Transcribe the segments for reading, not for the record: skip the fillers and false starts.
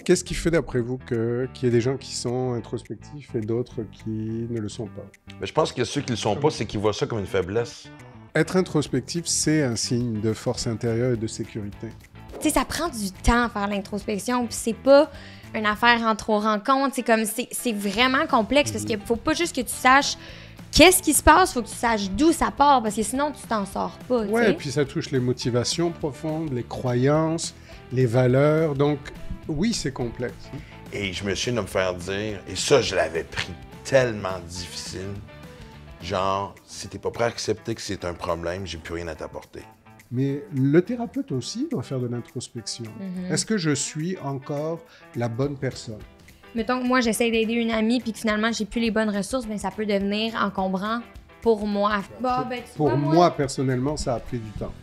Qu'est-ce qui fait d'après vous qu'il y ait des gens qui sont introspectifs et d'autres qui ne le sont pas? Mais je pense que ceux qui ne le sont pas, c'est qu'ils voient ça comme une faiblesse. Être introspectif, c'est un signe de force intérieure et de sécurité. Tu sais, ça prend du temps à faire l'introspection, puis c'est pas une affaire en trop rencontre. C'est comme, c'est vraiment complexe parce qu'il faut pas juste que tu saches qu'est-ce qui se passe, faut que tu saches d'où ça part parce que sinon tu t'en sors pas. Ouais, et puis ça touche les motivations profondes, les croyances, les valeurs. Donc, oui, c'est complexe. Et je me suis de me faire dire, et ça, je l'avais pris tellement difficile, genre, si t'es pas prêt à accepter que c'est un problème, j'ai plus rien à t'apporter. Mais le thérapeute aussi doit faire de l'introspection. Est-ce que je suis encore la bonne personne? Mettons que moi, j'essaie d'aider une amie puis que finalement, j'ai plus les bonnes ressources, bien, ça peut devenir encombrant pour moi. Bah, ben, tu Pour vois, moi, personnellement, ça a pris du temps.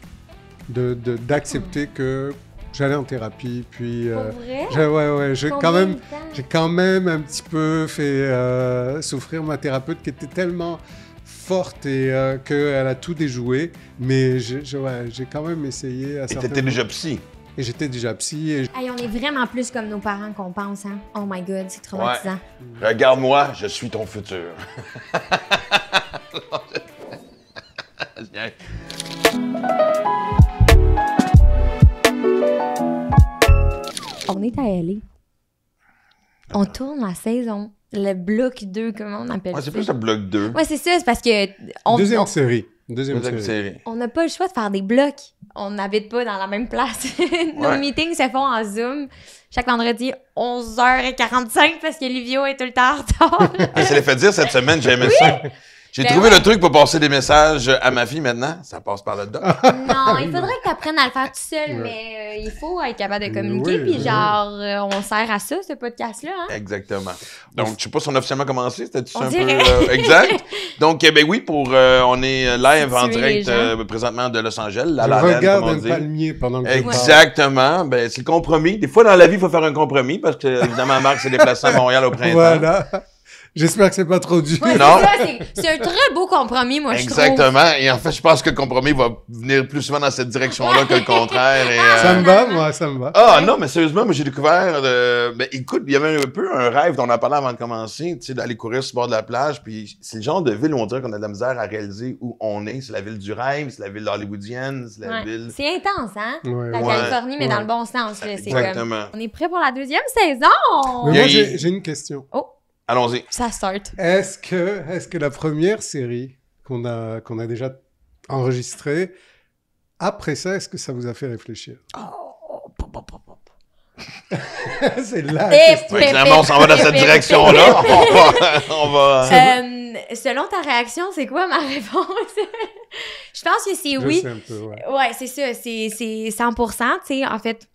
D'accepter que j'allais en thérapie, puis... Pour vrai? J'ai Combien de temps? quand même un petit peu fait souffrir ma thérapeute qui était tellement forte et qu'elle a tout déjoué. Mais j'ai quand même essayé à Et certains t'étais moments. déjà psy. Et j'étais déjà psy. Et... Hey, on est vraiment plus comme nos parents qu'on pense, hein? Oh my God, c'est traumatisant. Regarde-moi, je suis ton futur. On est à LA. On tourne la saison. Le bloc 2, comment on appelle Ouais, ça? c'est plus le bloc 2. Ouais, c'est ça, c'est parce que Deuxième série. Deuxième série. série. on n'a pas le choix de faire des blocs. On n'habite pas dans la même place. Nos Ouais. meetings se font en Zoom chaque vendredi 11h45 parce que Livio est tout le temps en retard. Ah, ça l'a fait dire cette semaine, j'aimais ça. J'ai Ben trouvé ouais. le truc pour passer des messages à ma fille maintenant. Ça passe par là-dedans. Non, il faudrait que tu apprennes à le faire tout seul, mais il faut être capable de communiquer. Oui, Puis oui. genre, on sert à ça, ce podcast-là. Hein? Exactement. Donc, je sais pas si on a officiellement commencé. C'était-tu On un dirait. peu... exact. Donc, ben oui, on est live en Situer direct les gens. présentement de Los Angeles. Je La La Land, regarde comme on un dit. palmier pendant que je parle. Exactement. Ben, c'est le compromis. Des fois, dans la vie, il faut faire un compromis parce que, évidemment, Marc s'est déplacé à Montréal au printemps. Voilà. J'espère que c'est pas trop dur. Ouais, Non. c'est un très beau compromis, moi, je trouve. Exactement. Et en fait, je pense que le compromis va venir plus souvent dans cette direction-là que le contraire. Et, Ça me va, moi, ça me va. Ah non, mais sérieusement, moi j'ai découvert... Ben écoute, il y avait un peu un rêve dont on a parlé avant de commencer, tu sais, d'aller courir sur le bord de la plage, puis c'est le genre de ville où on dirait qu'on a de la misère à réaliser où on est. C'est la ville du rêve, c'est la ville hollywoodienne, c'est la Ouais. ville... C'est intense, hein? Ouais, La ouais. Californie, mais Ouais. dans le bon sens. Là. C'est Exactement. comme... On est prêt pour la deuxième saison! Mais Il y a- moi, j'ai une question. Oh, Allons-y. ça start. Est-ce que la première série qu'on a déjà enregistrée, après ça, est-ce que ça vous a fait réfléchir? C'est la question. Ouais, clairement, on s'en va dans cette direction-là. On va... Selon ta réaction, c'est quoi ma réponse? Je pense que c'est Je oui. sais un peu, ouais. Ouais, c'est ça. C'est 100%. Tu sais, en fait,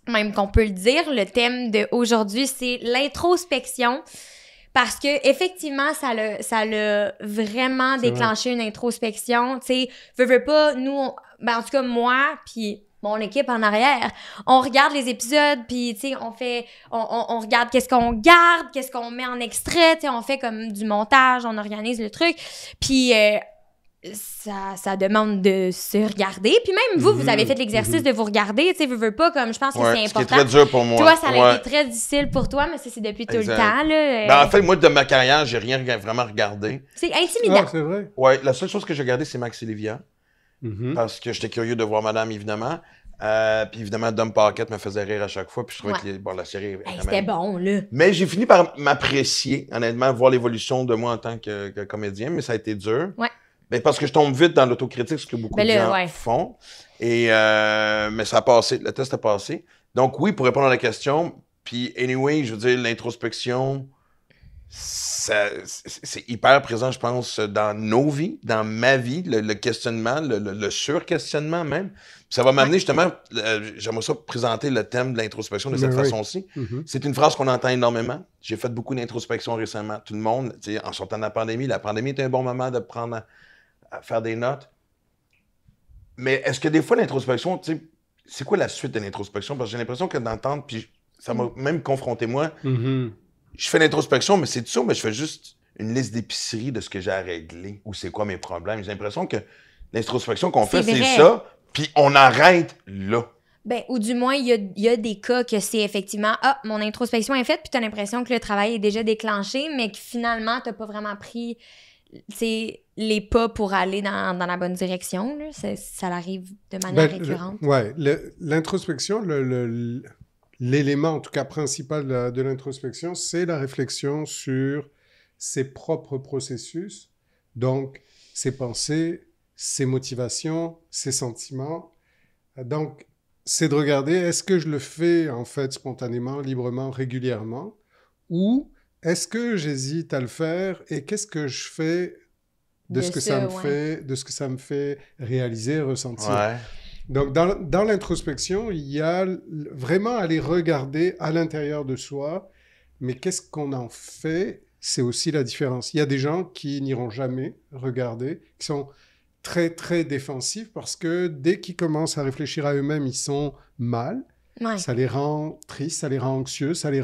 même qu'on peut le dire, le thème d'aujourd'hui, c'est l'introspection. Parce que effectivement, ça l'a vraiment C'est déclenché une introspection. Tu sais, veux pas, nous, ben en tout cas moi, puis mon équipe en arrière, on regarde les épisodes, puis tu sais, on regarde qu'est-ce qu'on garde, qu'est-ce qu'on met en extrait, tu sais, on fait comme du montage, on organise le truc, puis ça demande de se regarder. Puis même vous avez fait l'exercice de vous regarder, tu sais, veux pas, comme je pense que Ouais, c'est ce qui est important. très dur pour moi. Toi, ça a Ouais. été très difficile pour toi, mais ça, c'est depuis tout le Exact. temps, là. Ben, en fait, moi, de ma carrière, j'ai rien vraiment regardé. C'est intimidant. Ah, c'est vrai. Ouais, la seule chose que j'ai regardée, c'est Max et Livia. Mhm. Parce que j'étais curieux de voir Madame, évidemment. Puis évidemment, Dom Paquette me faisait rire à chaque fois. Puis je trouvais Ouais. que la série... Hey, quand c'était même- bon, là. Mais j'ai fini par m'apprécier, honnêtement, voir l'évolution de moi en tant que comédien. Mais ça a été dur. Ouais. Ben, parce que je tombe vite dans l'autocritique, ce que beaucoup Ben de là, gens ouais. font. Et, mais ça a passé. Le test a passé. Donc oui, pour répondre à la question, puis anyway, je veux dire, l'introspection... c'est hyper présent, je pense, dans nos vies, dans ma vie, le questionnement, le sur-questionnement même. Puis ça va m'amener justement, j'aimerais ça présenter le thème de l'introspection de cette Mais oui. façon-ci. Mhm. C'est une phrase qu'on entend énormément. J'ai fait beaucoup d'introspection récemment. Tout le monde, tu sais, en sortant de la pandémie est un bon moment de prendre à faire des notes. Mais est-ce que des fois, l'introspection, tu sais, c'est quoi la suite de l'introspection? Parce que j'ai l'impression que d'entendre, puis ça m'a même confronté moi, Mhm. je fais l'introspection, mais c'est tout ça, mais je fais juste une liste d'épicerie de ce que j'ai à régler ou c'est quoi mes problèmes. J'ai l'impression que l'introspection qu'on fait, C'est c'est vrai. ça, puis on arrête là. Ben, ou du moins, il y a des cas que c'est effectivement « Ah, mon introspection est faite », puis t'as l'impression que le travail est déjà déclenché, mais que finalement, t'as pas vraiment pris les pas pour aller dans la bonne direction. Là. Ça arrive de manière récurrente. L'introspection, l'élément, en tout cas, principal de l'introspection, c'est la réflexion sur ses propres processus, donc ses pensées, ses motivations, ses sentiments. Donc, c'est de regarder, est-ce que je le fais, en fait, spontanément, librement, régulièrement, ou est-ce que j'hésite à le faire, et qu'est-ce que je fais de ce que ça me fait réaliser, ressentir. Ouais. Donc, dans l'introspection, il y a vraiment aller regarder à l'intérieur de soi, mais qu'est-ce qu'on en fait? C'est aussi la différence. Il y a des gens qui n'iront jamais regarder, qui sont très, très défensifs parce que dès qu'ils commencent à réfléchir à eux-mêmes, ils sont mal. Ouais. Ça les rend tristes, ça les rend anxieux, ça les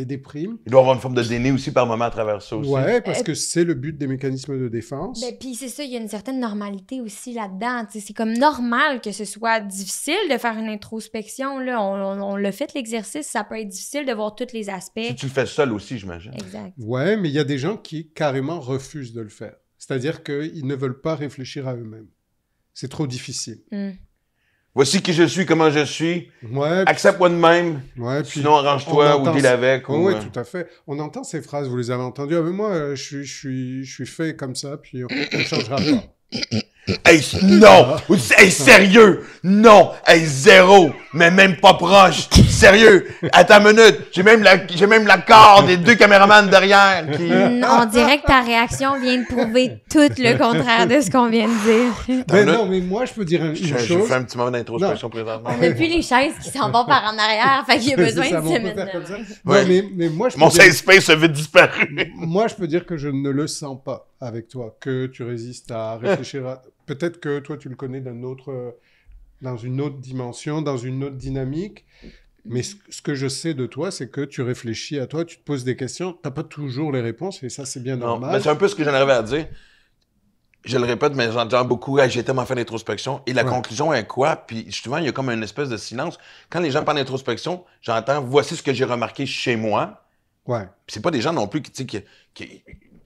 déprime. Il doit y avoir une forme de déni aussi par moment à travers ça aussi. Ouais, parce que c'est le but des mécanismes de défense. Ben, puis c'est ça, il y a une certaine normalité aussi là-dedans. T'sais, c'est comme normal que ce soit difficile de faire une introspection. Là. On l'a fait, l'exercice. Ça peut être difficile de voir tous les aspects. Si tu le fais seul aussi, j'imagine. Exact. Ouais, mais il y a des gens qui carrément refusent de le faire. C'est-à-dire qu'ils ne veulent pas réfléchir à eux-mêmes. C'est trop difficile. Voici qui je suis, comment je suis. Ouais, Accepte-moi de même. Ouais, puis sinon, arrange-toi ou deal avec. Oui, tout à fait. On entend ces phrases, vous les avez entendues. Ah, mais moi, je suis fait comme ça, puis on ne changera pas. Hey, non! Hey, sérieux! Non! Hey, zéro! Mais même pas proche! Sérieux! Attends une minute! J'ai même l'accord des 2 caméramans derrière qui... On dirait que ta réaction vient de prouver tout le contraire de ce qu'on vient de dire. Ben non, mais moi, je peux dire une chose. Je fais un petit moment d'introspection présentement. On n'a plus les chaises qui s'en vont par en arrière, fait qu'il y a besoin ça, de on se peut faire mettre comme ça. Ouais. Non, mais moi, je peux Mon dire... safe space a vite disparu. Moi, je peux dire que je ne le sens pas avec toi, que tu résistes à réfléchir à... Peut-être que toi, tu le connais dans une autre dimension, dans une autre dynamique. Mais ce que je sais de toi, c'est que tu réfléchis à toi, tu te poses des questions, tu n'as pas toujours les réponses, et ça, c'est bien Non, normal. mais c'est un peu ce que j'en arrivais à dire. Je le répète, mais j'entends beaucoup, hey, j'ai tellement fait d'introspection. Et la conclusion est quoi? Puis justement, il y a comme une espèce de silence. Quand les gens parlent d'introspection, j'entends, voici ce que j'ai remarqué chez moi. Ouais. Puis c'est pas des gens non plus qui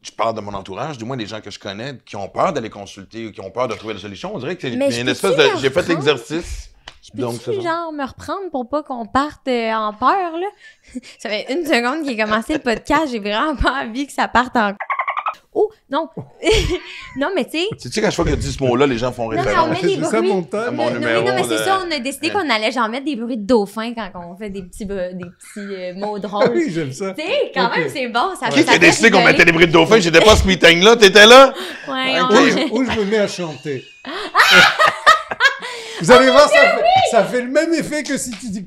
je parle de mon entourage, du moins des gens que je connais, qui ont peur d'aller consulter ou qui ont peur de trouver la solution. On dirait que c'est une espèce de... J'ai fait l'exercice. Donc, peux-tu genre me reprendre pour pas qu'on parte en peur, là? Ça fait 1 seconde qu'il a commencé le podcast, j'ai vraiment pas envie que ça parte en... Oh, non! Non, mais tu sais... Tu sais, quand je vois que tu dis ce mot-là, les gens font référence. Non, mais on met des bruits... ça, mon temps. Mon numéro non, mais c'est de- ça, on a décidé qu'on allait genre mettre des bruits de dauphin quand on fait des petits mots drôles. Oui, j'aime ça. Tu sais, quand Ok. même, c'est bon. Ça Qui ça a fait décidé qu'on rigoler. mettait des bruits de dauphin? J'étais pas à ce meeting-là, t'étais là? Ouais, Ok. Ou je me mets à chanter. Vous allez voir, ça fait le même effet que si tu dis...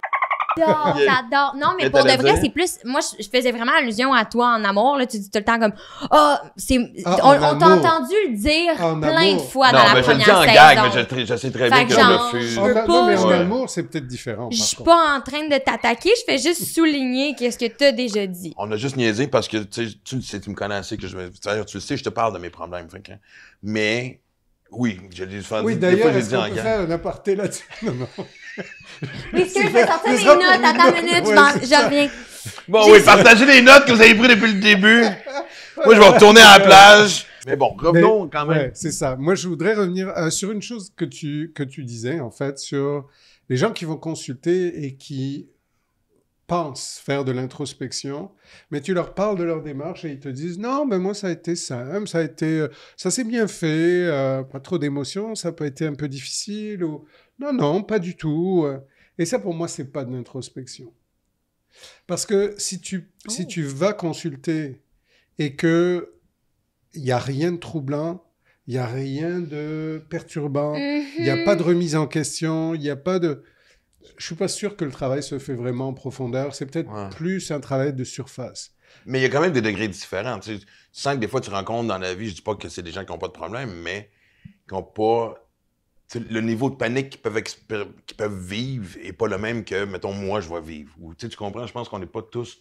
J'adore. Non, mais Qu'est-ce pour que de t'allais vrai, dire? c'est plus... Moi, je faisais vraiment allusion à toi en amour. Là, tu dis tout le temps comme... en On t'a amour. entendu le dire En plein de amour. fois Non, dans la mais je le première dis en saison. gag, mais je sais très bien Fait que que je genre, refuse. je veux pas- Non, mais en Ouais. amour, c'est peut-être différent. Je par suis contre. pas en train de t'attaquer, je fais juste souligner qu'est-ce que t'as déjà dit. On a juste niaisé parce que tu le sais, tu me connais assez que d'ailleurs, tu le sais, je te parle de mes problèmes. Fait que- mais oui, je l'ai fait. Oui, des fois, d'ailleurs, j'ai est-ce dit qu'on en peut gag. faire un aparté là-dessus? Non, non. Oui, excuse, je fait- vais sortir ce mes sera pour notes, une attends autre- une minute, ouais, c'est je ça. reviens. Bon, oui, partagez les notes que vous avez prises depuis le début. Moi, je vais retourner à la plage. Mais bon, revenons quand même. Ouais, c'est ça. Moi, je voudrais revenir sur une chose que tu disais, en fait, sur les gens qui vont consulter et qui pensent faire de l'introspection, mais tu leur parles de leur démarche et ils te disent « Non, mais moi, ça a été simple, ça s'est bien fait, pas trop d'émotions, ça n'a pas été un peu difficile. » ou « Non, non, pas du tout. » Et ça, pour moi, c'est pas de l'introspection. Parce que si tu vas consulter et que il n'y a rien de troublant, il n'y a rien de perturbant, il n'y a pas de remise en question, il n'y a pas de... Je suis pas sûr que le travail se fait vraiment en profondeur. C'est peut-être plus un travail de surface. Mais il y a quand même des degrés différents. Tu sens que des fois, tu rencontres dans la vie, je dis pas que c'est des gens qui n'ont pas de problème, mais qui n'ont pas... tu sais, le niveau de panique qu'ils peuvent vivre n'est pas le même que, mettons, moi, je vais vivre. Ou, tu comprends? Je pense qu'on n'est pas tous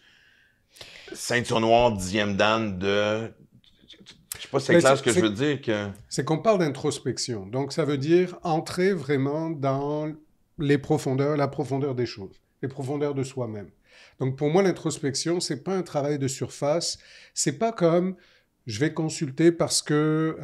ceinture noire, 10e dan de... Je sais pas si c'est clair ce que je veux dire. C'est qu'on parle d'introspection. Donc, ça veut dire entrer vraiment dans la profondeur des choses, les profondeurs de soi-même. Donc pour moi, l'introspection, c'est pas un travail de surface. C'est pas comme je vais consulter parce que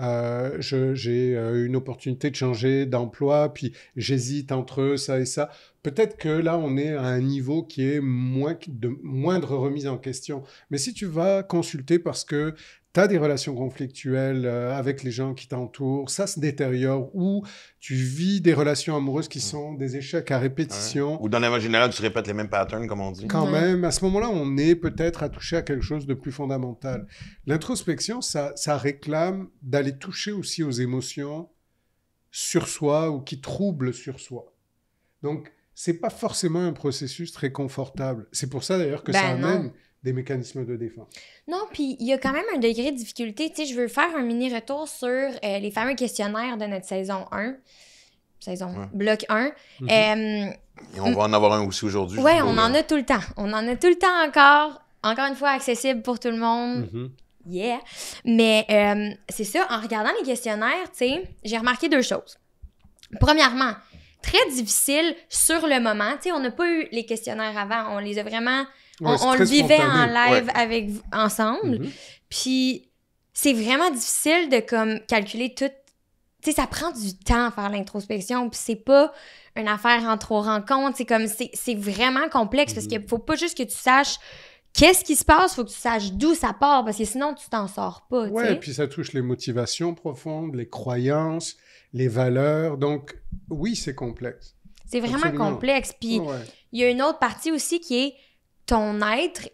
j'ai une opportunité de changer d'emploi, puis j'hésite entre ça et ça. Peut-être que là, on est à un niveau qui est moindre remise en question. Mais si tu vas consulter parce que tu as des relations conflictuelles avec les gens qui t'entourent, ça se détériore, ou tu vis des relations amoureuses qui sont des échecs à répétition. Ouais. Ou dans la générale, tu répètes les mêmes patterns, comme on dit. Quand même, à ce moment-là, on est peut-être à toucher à quelque chose de plus fondamental. L'introspection, ça réclame d'aller toucher aussi aux émotions sur soi ou qui troublent sur soi. Donc, c'est pas forcément un processus très confortable. C'est pour ça d'ailleurs que ça amène des mécanismes de défense. Non, puis il y a quand même un degré de difficulté. Tu sais, je veux faire un mini-retour sur les fameux questionnaires de notre saison 1. Bloc 1. Et on va en avoir un aussi aujourd'hui. Oui, on en a tout le temps. On en a tout le temps encore. Encore une fois, accessible pour tout le monde. Yeah! Mais c'est ça, en regardant les questionnaires, tu sais, j'ai remarqué 2 choses. Premièrement, très difficile sur le moment. Tu sais, on n'a pas eu les questionnaires avant. On les a vraiment... on le vivait en live avec vous, ensemble. Puis c'est vraiment difficile de comme calculer tout. Tu sais, ça prend du temps à faire l'introspection. Puis c'est pas une affaire en trop rencontres. C'est comme, c'est vraiment complexe parce qu'il faut pas juste que tu saches qu'est-ce qui se passe, faut que tu saches d'où ça part parce que sinon tu t'en sors pas. Oui, puis ça touche les motivations profondes, les croyances, les valeurs. Donc, oui, c'est complexe. C'est vraiment complexe. Puis il y a une autre partie aussi qui est ton être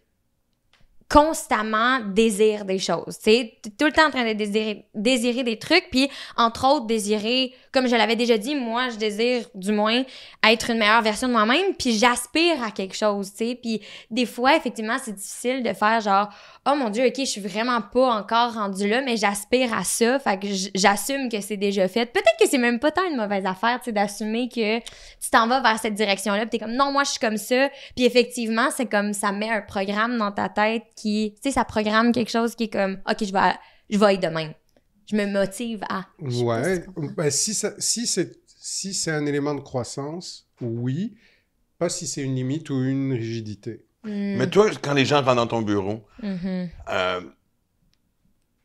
constamment désire des choses. Tu es tout le temps en train de désirer des trucs, puis entre autres, désirer, comme je l'avais déjà dit, moi, je désire du moins être une meilleure version de moi-même, puis j'aspire à quelque chose, tu sais. Puis des fois, effectivement, c'est difficile de faire genre « Oh mon Dieu, OK, je suis vraiment pas encore rendue là, mais j'aspire à ça, fait que j'assume que c'est déjà fait. » Peut-être que c'est même pas tant une mauvaise affaire, tu sais, d'assumer que tu t'en vas vers cette direction-là, puis t'es comme « Non, moi, je suis comme ça. » Puis effectivement, c'est comme ça met un programme dans ta tête qui, tu sais, ça programme quelque chose qui est comme « OK, je vais être de même. » Je me motive à... Ouais. Ben, si c'est un élément de croissance, oui. Pas si c'est une limite ou une rigidité. Mais toi, quand les gens rentrent dans ton bureau, je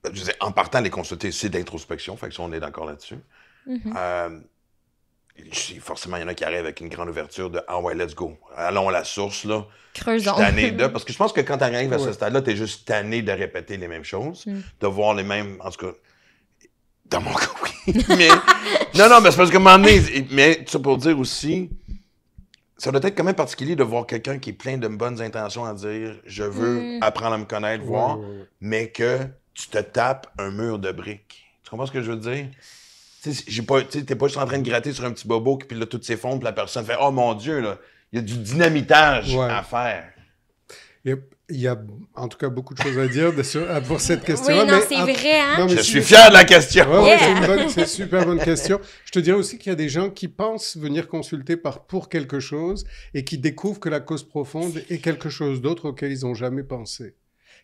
veux dire, en partant les consulter, c'est d'introspection, fait que ça, on est d'accord là-dessus. Forcément, il y en a qui arrivent avec une grande ouverture de « Ah ouais, let's go. Allons à la source, là. » Creusons. Je suis tanné de... Parce que je pense que quand tu arrives à ce stade-là, tu es juste tanné de répéter les mêmes choses, de voir les mêmes... En tout cas, dans mon cas, oui. Mais... non, mais c'est parce que un moment donné... Mais ça pour dire aussi... Ça doit être quand même particulier de voir quelqu'un qui est plein de bonnes intentions à dire « Je veux apprendre à me connaître, voir, mais que tu te tapes un mur de briques. » Tu comprends ce que je veux dire? T'es pas juste en train de gratter sur un petit bobo, puis là, tout s'effondre, puis la personne fait « Oh mon Dieu, là, il y a du dynamitage à faire. » Il y a en tout cas beaucoup de choses à dire pour cette question-là. Oui, non, c'est vrai, hein? Je suis fier de la question! C'est une super bonne question. Je te dirais aussi qu'il y a des gens qui pensent venir consulter pour quelque chose et qui découvrent que la cause profonde est quelque chose d'autre auquel ils n'ont jamais pensé.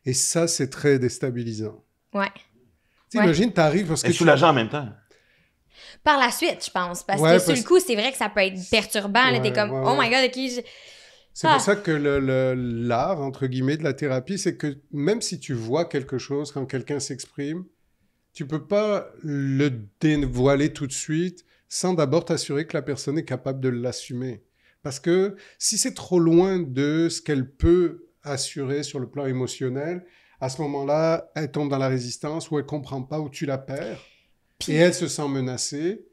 Et ça, c'est très déstabilisant. Ouais. T'imagines, t'arrives parce que... Et soulageant en même temps. Par la suite, je pense. Parce que sur le coup, c'est vrai que ça peut être perturbant. Là, t'es comme, oh my God, OK, C'est pour ça que l'art, entre guillemets, de la thérapie, c'est que même si tu vois quelque chose quand quelqu'un s'exprime, tu peux pas le dévoiler tout de suite sans d'abord t'assurer que la personne est capable de l'assumer. Parce que si c'est trop loin de ce qu'elle peut assurer sur le plan émotionnel, à ce moment-là, elle tombe dans la résistance ou elle comprend pas ou tu la perds. Et elle se sent menacée.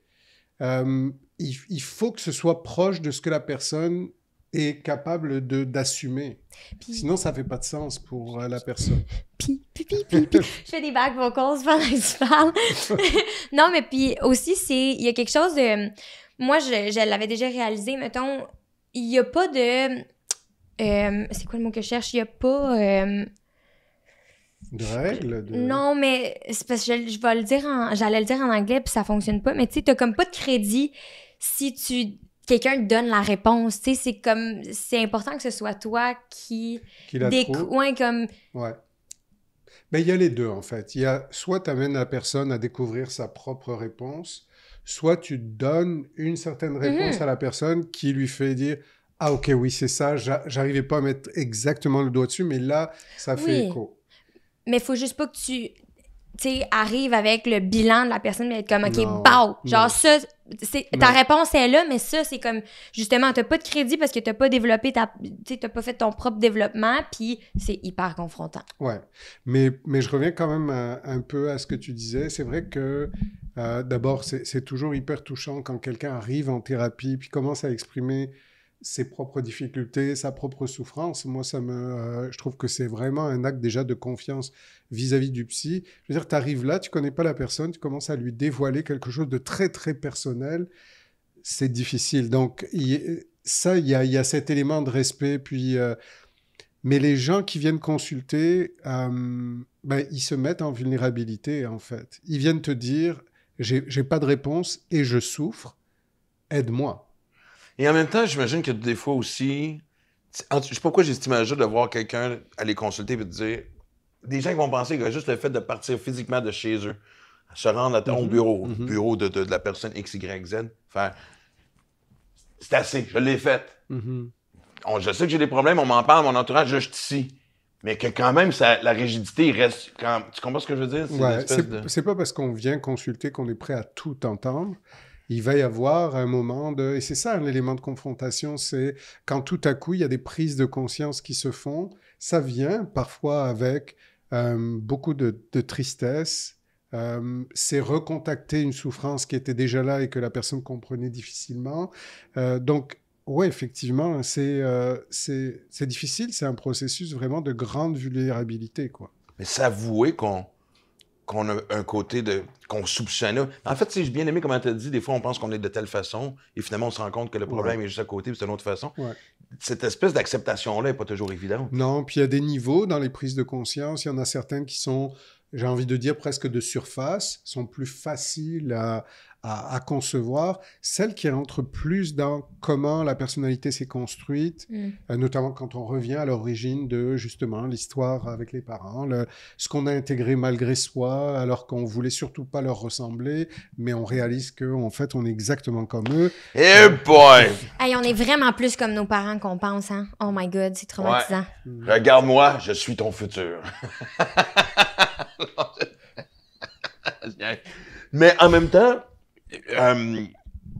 Il faut que ce soit proche de ce que la personne est capable d'assumer. Sinon, ça fait pas de sens pour la personne. Je fais des back vocals pendant que tu parles. Non, mais puis aussi, il y a quelque chose de... Moi, je l'avais déjà réalisé, mettons, il y a pas de... c'est quoi le mot que je cherche? Il y a pas... de règles? Non, mais c'est parce que j'allais le dire en anglais, puis ça fonctionne pas, mais tu sais, t'as comme pas de crédit si quelqu'un te donne la réponse, tu sais, c'est important que ce soit toi qui la trouve. Ouais, comme... Ouais. Ben, il y a les deux, en fait. Il y a soit tu amènes la personne à découvrir sa propre réponse, soit tu donnes une certaine réponse à la personne qui lui fait dire « Ah, ok, oui, c'est ça, j'arrivais pas à mettre exactement le doigt dessus, mais là, ça fait écho. » Mais il faut juste pas que tu arrives avec le bilan de la personne, mais être comme, OK, Non, BOW! Genre, non. ça, ta Non. réponse est là, mais ça, c'est comme, justement, t'as pas de crédit parce que t'as pas développé t'as pas fait ton propre développement, puis c'est hyper confrontant. Ouais, mais je reviens quand même un peu à ce que tu disais. C'est vrai que d'abord, c'est toujours hyper touchant quand quelqu'un arrive en thérapie puis commence à exprimer ses propres difficultés, sa propre souffrance. Moi, je trouve que c'est vraiment un acte déjà de confiance vis-à-vis du psy. Je veux dire, tu arrives là, tu connais pas la personne, tu commences à lui dévoiler quelque chose de très, très personnel. C'est difficile. Donc, il y a cet élément de respect, puis... mais les gens qui viennent consulter, ils se mettent en vulnérabilité, en fait. Ils viennent te dire, j'ai pas de réponse et je souffre, aide-moi. Et en même temps, j'imagine que des fois aussi, je sais pas pourquoi j'ai cette image-là de voir quelqu'un aller consulter et te dire, des gens qui vont penser que juste le fait de partir physiquement de chez eux, se rendre à ton bureau, au bureau de la personne X, Y, Z, faire, c'est assez, je l'ai fait. Je sais que j'ai des problèmes, on m'en parle, mon entourage, je suis ici. Mais que quand même, la rigidité reste... Tu comprends ce que je veux dire? C'est pas parce qu'on vient consulter qu'on est prêt à tout entendre. Il va y avoir un moment de... Et c'est ça, l'élément de confrontation, c'est quand tout à coup, il y a des prises de conscience qui se font. Ça vient parfois avec beaucoup de tristesse. C'est recontacter une souffrance qui était déjà là et que la personne comprenait difficilement. Donc, oui, effectivement, c'est difficile. C'est un processus vraiment de grande vulnérabilité, quoi. Mais s'avouer qu'on a un côté qu'on soupçonne. En fait, j'ai bien aimé comment tu as dit, des fois, on pense qu'on est de telle façon, et finalement, on se rend compte que le problème est juste à côté, puis c'est d'une autre façon. Ouais. Cette espèce d'acceptation-là n'est pas toujours évidente. Non, puis il y a des niveaux dans les prises de conscience. Il y en a certaines qui sont, j'ai envie de dire, presque de surface, sont plus faciles à concevoir. Celles qui rentrent plus dans comment la personnalité s'est construite, notamment quand on revient à l'origine de, justement, l'histoire avec les parents, ce qu'on a intégré malgré soi, alors qu'on voulait surtout pas leur ressembler, mais on réalise qu'en fait, on est exactement comme eux. Eh boy! Hey, on est vraiment plus comme nos parents qu'on pense, hein? Oh my God, c'est traumatisant. Ouais. Regarde-moi, je suis ton futur. Mais en même temps,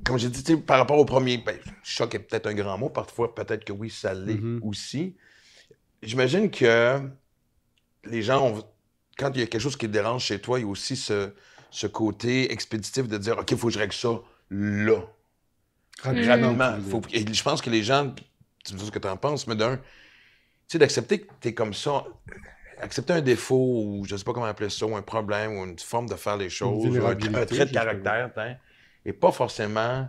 comme j'ai dit, par rapport au premier, choc est peut-être un grand mot, parfois peut-être que oui, ça l'est aussi. J'imagine que les gens, quand il y a quelque chose qui te dérange chez toi, il y a aussi ce côté expéditif de dire, OK, il faut que je règle ça là. Rapidement. Et je pense que les gens, tu me dis ce que tu en penses, mais tu sais, d'accepter que tu es comme ça, accepter un défaut, ou je sais pas comment appeler ça, ou un problème, ou une forme de faire les choses, ou un trait de caractère, et pas forcément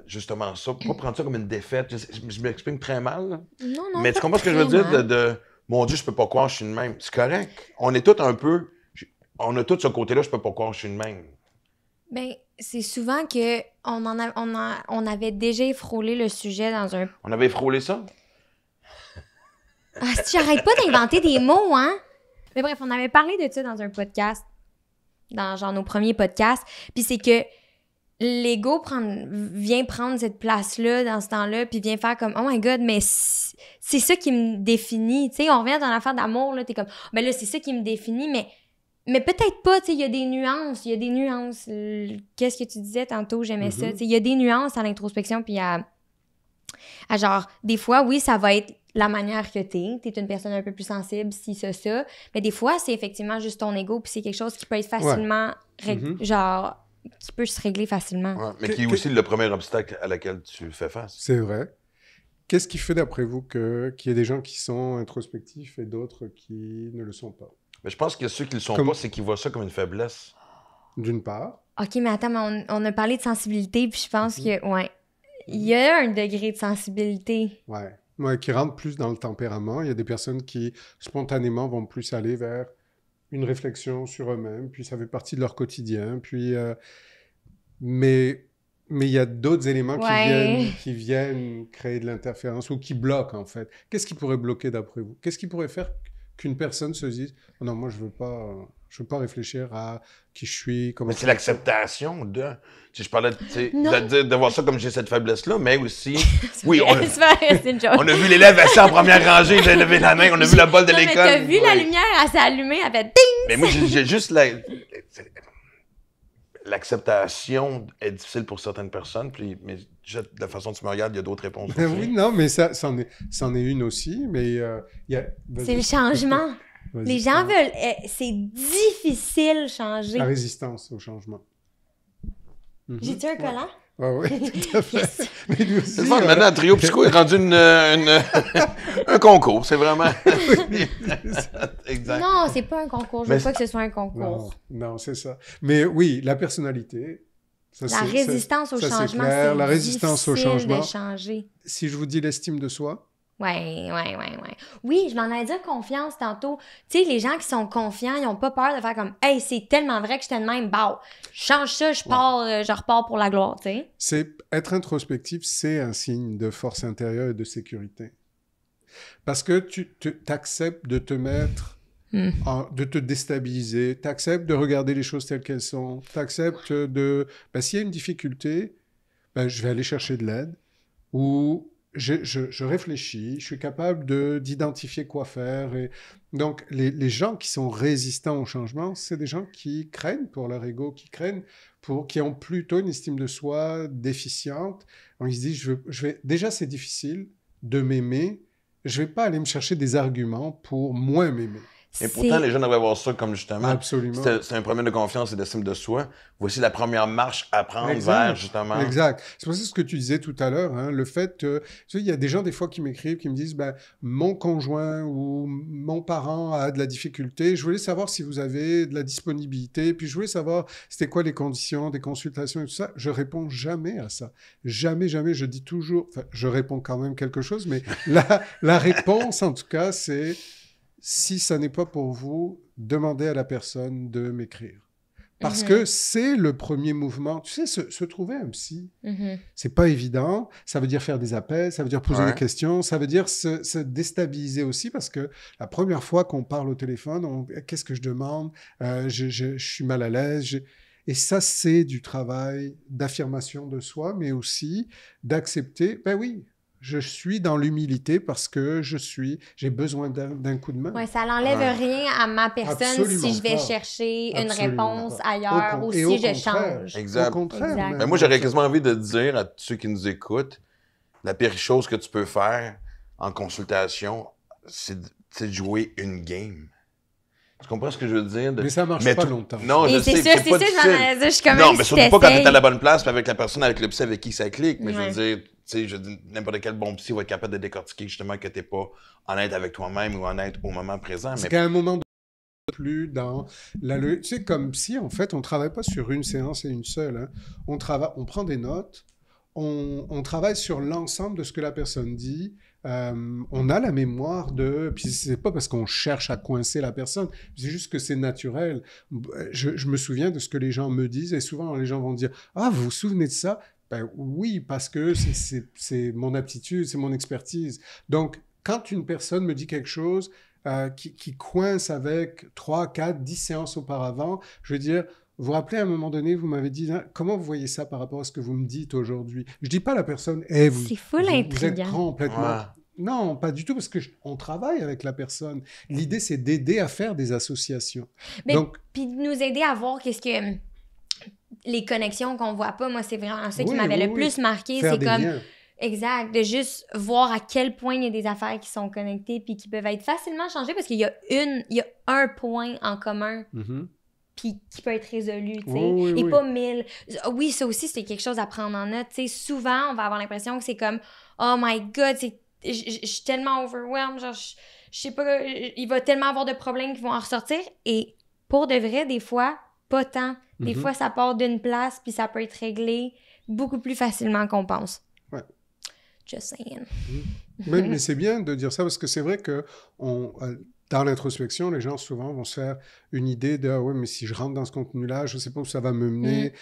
justement ça, pas prendre ça comme une défaite. Je m'exprime très mal, là. Non, mais tu comprends ce que je veux dire de mon Dieu, je peux pas croire que je suis une même. C'est correct. On est tous un peu... On a tous ce côté-là, je peux pas croire que je suis une même. Ben, c'est souvent que on avait déjà frôlé le sujet dans un... On avait frôlé ça? Ah, si j'arrête pas d'inventer des mots, hein? Mais bref, on avait parlé de ça dans un podcast, dans genre nos premiers podcasts, puis c'est que l'ego vient prendre cette place-là dans ce temps-là, puis vient faire comme « Oh my God, mais c'est ça qui me définit. » Tu sais, on revient dans l'affaire d'amour, là, t'es comme « Ben là, c'est ça qui me définit, mais peut-être pas, tu sais, il y a des nuances, Qu'est-ce que tu disais tantôt? J'aimais ça. Tu sais, il y a des nuances à l'introspection, puis à genre, des fois, oui, ça va être la manière que t'es une personne un peu plus sensible, si ça, mais des fois, c'est effectivement juste ton ego, puis c'est quelque chose qui peut être facilement, genre, qui peut se régler facilement. Ouais, mais qui est aussi le premier obstacle à laquelle tu fais face. C'est vrai. Qu'est-ce qui fait, d'après vous, qu'il y ait des gens qui sont introspectifs et d'autres qui ne le sont pas? Mais je pense que ceux qui ne le sont pas, c'est qu'ils voient ça comme une faiblesse. D'une part. OK, mais attends, mais on a parlé de sensibilité, puis je pense que, ouais, il y a un degré de sensibilité. Ouais, qui rentre plus dans le tempérament. Il y a des personnes qui, spontanément, vont plus aller vers une réflexion sur eux-mêmes, puis ça fait partie de leur quotidien, puis... Mais il y a d'autres éléments qui viennent créer de l'interférence ou qui bloquent, en fait. Qu'est-ce qui pourrait bloquer, d'après vous? Qu'est-ce qui pourrait faire qu'une personne se dise « Non, moi, je veux pas réfléchir à qui je suis, comment... » Mais c'est l'acceptation de... Tu sais, je parlais Non. de voir ça comme j'ai cette faiblesse-là, mais aussi... Oui, c'est une joke. on a vu l'élève assis en première rangée, j'ai levé la main, on a vu le bol de Non, mais l'école. t'as vu la lumière, elle s'est allumée, elle fait ding! Mais moi, j'ai juste l'acceptation est difficile pour certaines personnes, mais de la façon dont tu me regardes, il y a d'autres réponses. Ben oui, non, mais c'en est une aussi, mais C'est le changement. Vas-y. Les gens veulent... c'est difficile changer. La résistance au changement. J'ai-tu un collant? Oui, tout à fait. Mais nous aussi, C'est le fun, maintenant, le trio psycho est rendu un concours, c'est vraiment... Exact. Non, c'est pas un concours. Je Mais veux pas que ce soit un concours. Non, c'est ça. Mais oui, la personnalité... Ça, La résistance au ça, changement, clair. c'est La résistance au difficile changement. de changer. Si je vous dis l'estime de soi, Ouais. Oui, je m'en allais dire confiance tantôt. Tu sais, les gens qui sont confiants, ils ont pas peur de faire comme « Hey, c'est tellement vrai que j'étais de même. Bah, je change ça, je repars pour la gloire. » tu sais. être introspectif, c'est un signe de force intérieure et de sécurité. Parce que tu acceptes de te mettre, de te déstabiliser, tu acceptes de regarder les choses telles qu'elles sont, tu acceptes de... s'il y a une difficulté, je vais aller chercher de l'aide, ou je réfléchis, je suis capable d'identifier quoi faire. Et donc, les gens qui sont résistants au changement, c'est des gens qui craignent pour leur ego, qui ont plutôt une estime de soi déficiente. Donc, ils se disent, déjà, c'est difficile de m'aimer, je ne vais pas aller me chercher des arguments pour moins m'aimer. Et pourtant, les gens devraient voir ça comme justement... Absolument. C'est un problème de confiance et d'estime de soi. Voici la première marche à prendre vers, justement... Exact. C'est pour ça ce que tu disais tout à l'heure, hein, le fait que... Tu sais, il y a des gens, des fois, qui m'écrivent, qui me disent, mon conjoint ou mon parent a de la difficulté. Je voulais savoir si vous avez de la disponibilité. Puis je voulais savoir c'était quoi les conditions, des consultations et tout ça. Je réponds jamais à ça. Jamais. Je dis toujours... Enfin, je réponds quand même quelque chose, mais la réponse, en tout cas, c'est... Si ça n'est pas pour vous, demandez à la personne de m'écrire. Parce que c'est le premier mouvement. Tu sais, se trouver un psy, c'est pas évident. Ça veut dire faire des appels, ça veut dire poser des questions, ça veut dire se déstabiliser aussi parce que la première fois qu'on parle au téléphone, qu'est-ce que je demande? Je suis mal à l'aise. Et ça, c'est du travail d'affirmation de soi, mais aussi d'accepter, oui, je suis dans l'humilité parce que j'ai besoin d'un coup de main. Oui, ça n'enlève rien à ma personne. Absolument si je vais chercher une réponse ailleurs ou si je change. Exact. Au contraire. Mais moi, j'aurais quasiment envie de dire à ceux qui nous écoutent, la pire chose que tu peux faire en consultation, c'est de jouer une game. Tu comprends ce que je veux dire? Mais ça marche pas longtemps. Non, je sais, c'est sûr, je suis comme non, mais surtout pas quand tu es à la bonne place, avec la personne, avec le psy avec qui ça clique. Mais je veux dire, tu sais, n'importe quel bon psy va être capable de décortiquer justement que tu n'es pas honnête avec toi-même ou honnête au moment présent. C'est qu'à un moment plus dans tu sais, comme psy, en fait, on ne travaille pas sur une séance et une seule. Hein. On prend des notes, on travaille sur l'ensemble de ce que la personne dit. On a la mémoire puis c'est pas parce qu'on cherche à coincer la personne, c'est juste que c'est naturel. Je me souviens de ce que les gens me disent et souvent les gens vont dire « Ah, vous vous souvenez de ça ?» Oui, parce que c'est mon aptitude, c'est mon expertise. Donc, quand une personne me dit quelque chose qui coince avec 3, 4, 10 séances auparavant, je veux dire, vous vous rappelez, à un moment donné, vous m'avez dit, comment vous voyez ça par rapport à ce que vous me dites aujourd'hui? Je ne dis pas à la personne, vous êtes complètement... Ouais. Non, pas du tout, parce qu'on travaille avec la personne. L'idée, c'est d'aider à faire des associations. Puis de nous aider à voir qu'est-ce que... Les connexions qu'on voit pas, moi, c'est vraiment ça qui m'avait le plus marqué. Faire c'est comme... liens. Exact, de juste voir à quel point il y a des affaires qui sont connectées puis qui peuvent être facilement changées parce qu'il y a un point en commun puis qui peut être résolu, tu sais, et pas 1000. Oui, ça aussi, c'est quelque chose à prendre en note, tu sais. Souvent, on va avoir l'impression que c'est comme « Oh my God, je suis tellement overwhelmed, genre, je sais pas, il va tellement avoir de problèmes qui vont en ressortir. » Et pour de vrai, des fois, pas tant. Des fois, ça part d'une place puis ça peut être réglé beaucoup plus facilement qu'on pense. Ouais. Just saying. Mais c'est bien de dire ça parce que c'est vrai que dans l'introspection, les gens souvent vont se faire une idée de ouais, mais si je rentre dans ce contenu-là, je ne sais pas où ça va me mener.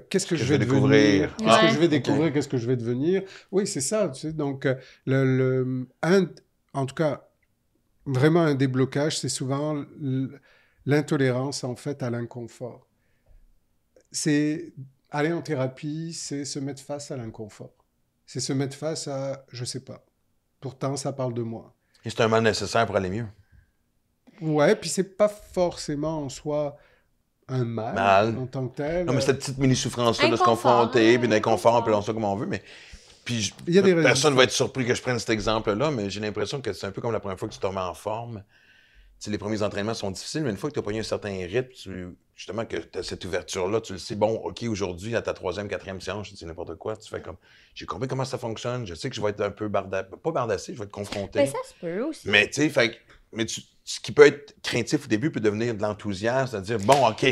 Qu'est-ce que je vais découvrir? Qu'est-ce que je vais découvrir? Qu'est-ce que je vais devenir? Oui, c'est ça. Tu sais, donc, en tout cas, vraiment un déblocage, c'est souvent l'intolérance, en fait, à l'inconfort. C'est aller en thérapie, c'est se mettre face à l'inconfort. C'est se mettre face à, je sais pas. Pourtant, ça parle de moi. Et c'est un mal nécessaire pour aller mieux. Ouais, puis c'est pas forcément en soi un mal en tant que tel. Non, mais cette petite mini-souffrance-là de se Inconfort, confronter, puis d'inconfort, inconfort. puis on ça comme on veut, mais... Puis Il y a des personne raisons. va être surpris que je prenne cet exemple-là, mais j'ai l'impression que c'est un peu comme la première fois que tu te remets en forme. Tu sais, les premiers entraînements sont difficiles, mais une fois que tu as pogné un certain rythme, justement, que tu as cette ouverture-là, tu le sais, bon, OK, aujourd'hui, à ta 3e, 4e séance, je dis n'importe quoi, tu fais comme, j'ai compris comment ça fonctionne, je sais que je vais être un peu pas bardassé, je vais être confronté. Ben, ça se peut aussi. Mais tu sais, ce qui peut être craintif au début peut devenir de l'enthousiasme, c'est-à-dire, bon, OK,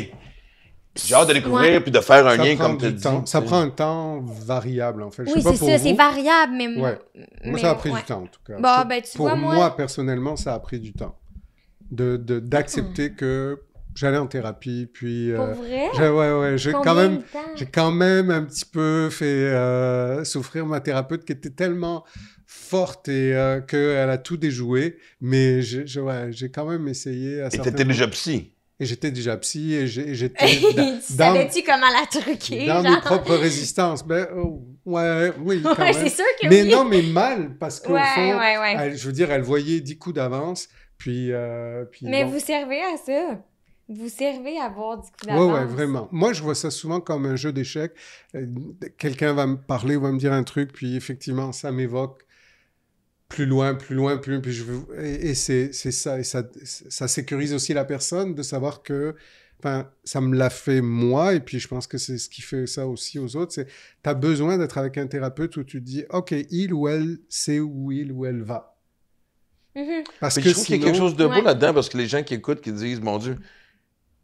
j'ai hâte de découvrir Ouais. puis de faire un Ça lien prend comme tu du dis. temps. Ça tu sais. prend un temps variable, en fait. Je Oui, sais pas c'est pour ça, vous. c'est variable, mais moi... Ouais. Moi, mais ça a pris ouais. du temps, en tout cas. Bah, ben, tu pour vois, moi, personnellement, ça a pris du temps. D'accepter que j'allais en thérapie, puis... Pour vrai? J'ai Combien de temps? j'ai quand même un petit peu fait souffrir ma thérapeute qui était tellement forte et qu'elle a tout déjoué, mais j'ai quand même essayé à Et certains t'étais moments. déjà psy. Et j'étais déjà psy et j'étais Tu savais-tu comment la truquer? dans genre? mes propres résistances. Ben, oui, quand Ouais, même. c'est sûr que Mais oui. non, mais mal, parce qu'au Ouais, fond, ouais. je veux dire, elle voyait 10 coups d'avance, puis Mais bon. vous servez à ça. Vous servez à avoir du coup Ouais, d'avance. ouais, vraiment. Moi, je vois ça souvent comme un jeu d'échecs. Quelqu'un va me parler ou va me dire un truc, puis effectivement, ça m'évoque plus loin, puis et c'est ça. Et ça sécurise aussi la personne de savoir que, enfin, ça me l'a fait moi, et puis je pense que c'est ce qui fait ça aussi aux autres. C'est, t'as besoin d'être avec un thérapeute où tu te dis, OK, il ou elle sait où il ou elle va. Mhm. Parce Mais que je trouve qu'il y a quelque sinon- chose de beau Ouais. là-dedans parce que les gens qui écoutent, qui disent, mon Dieu,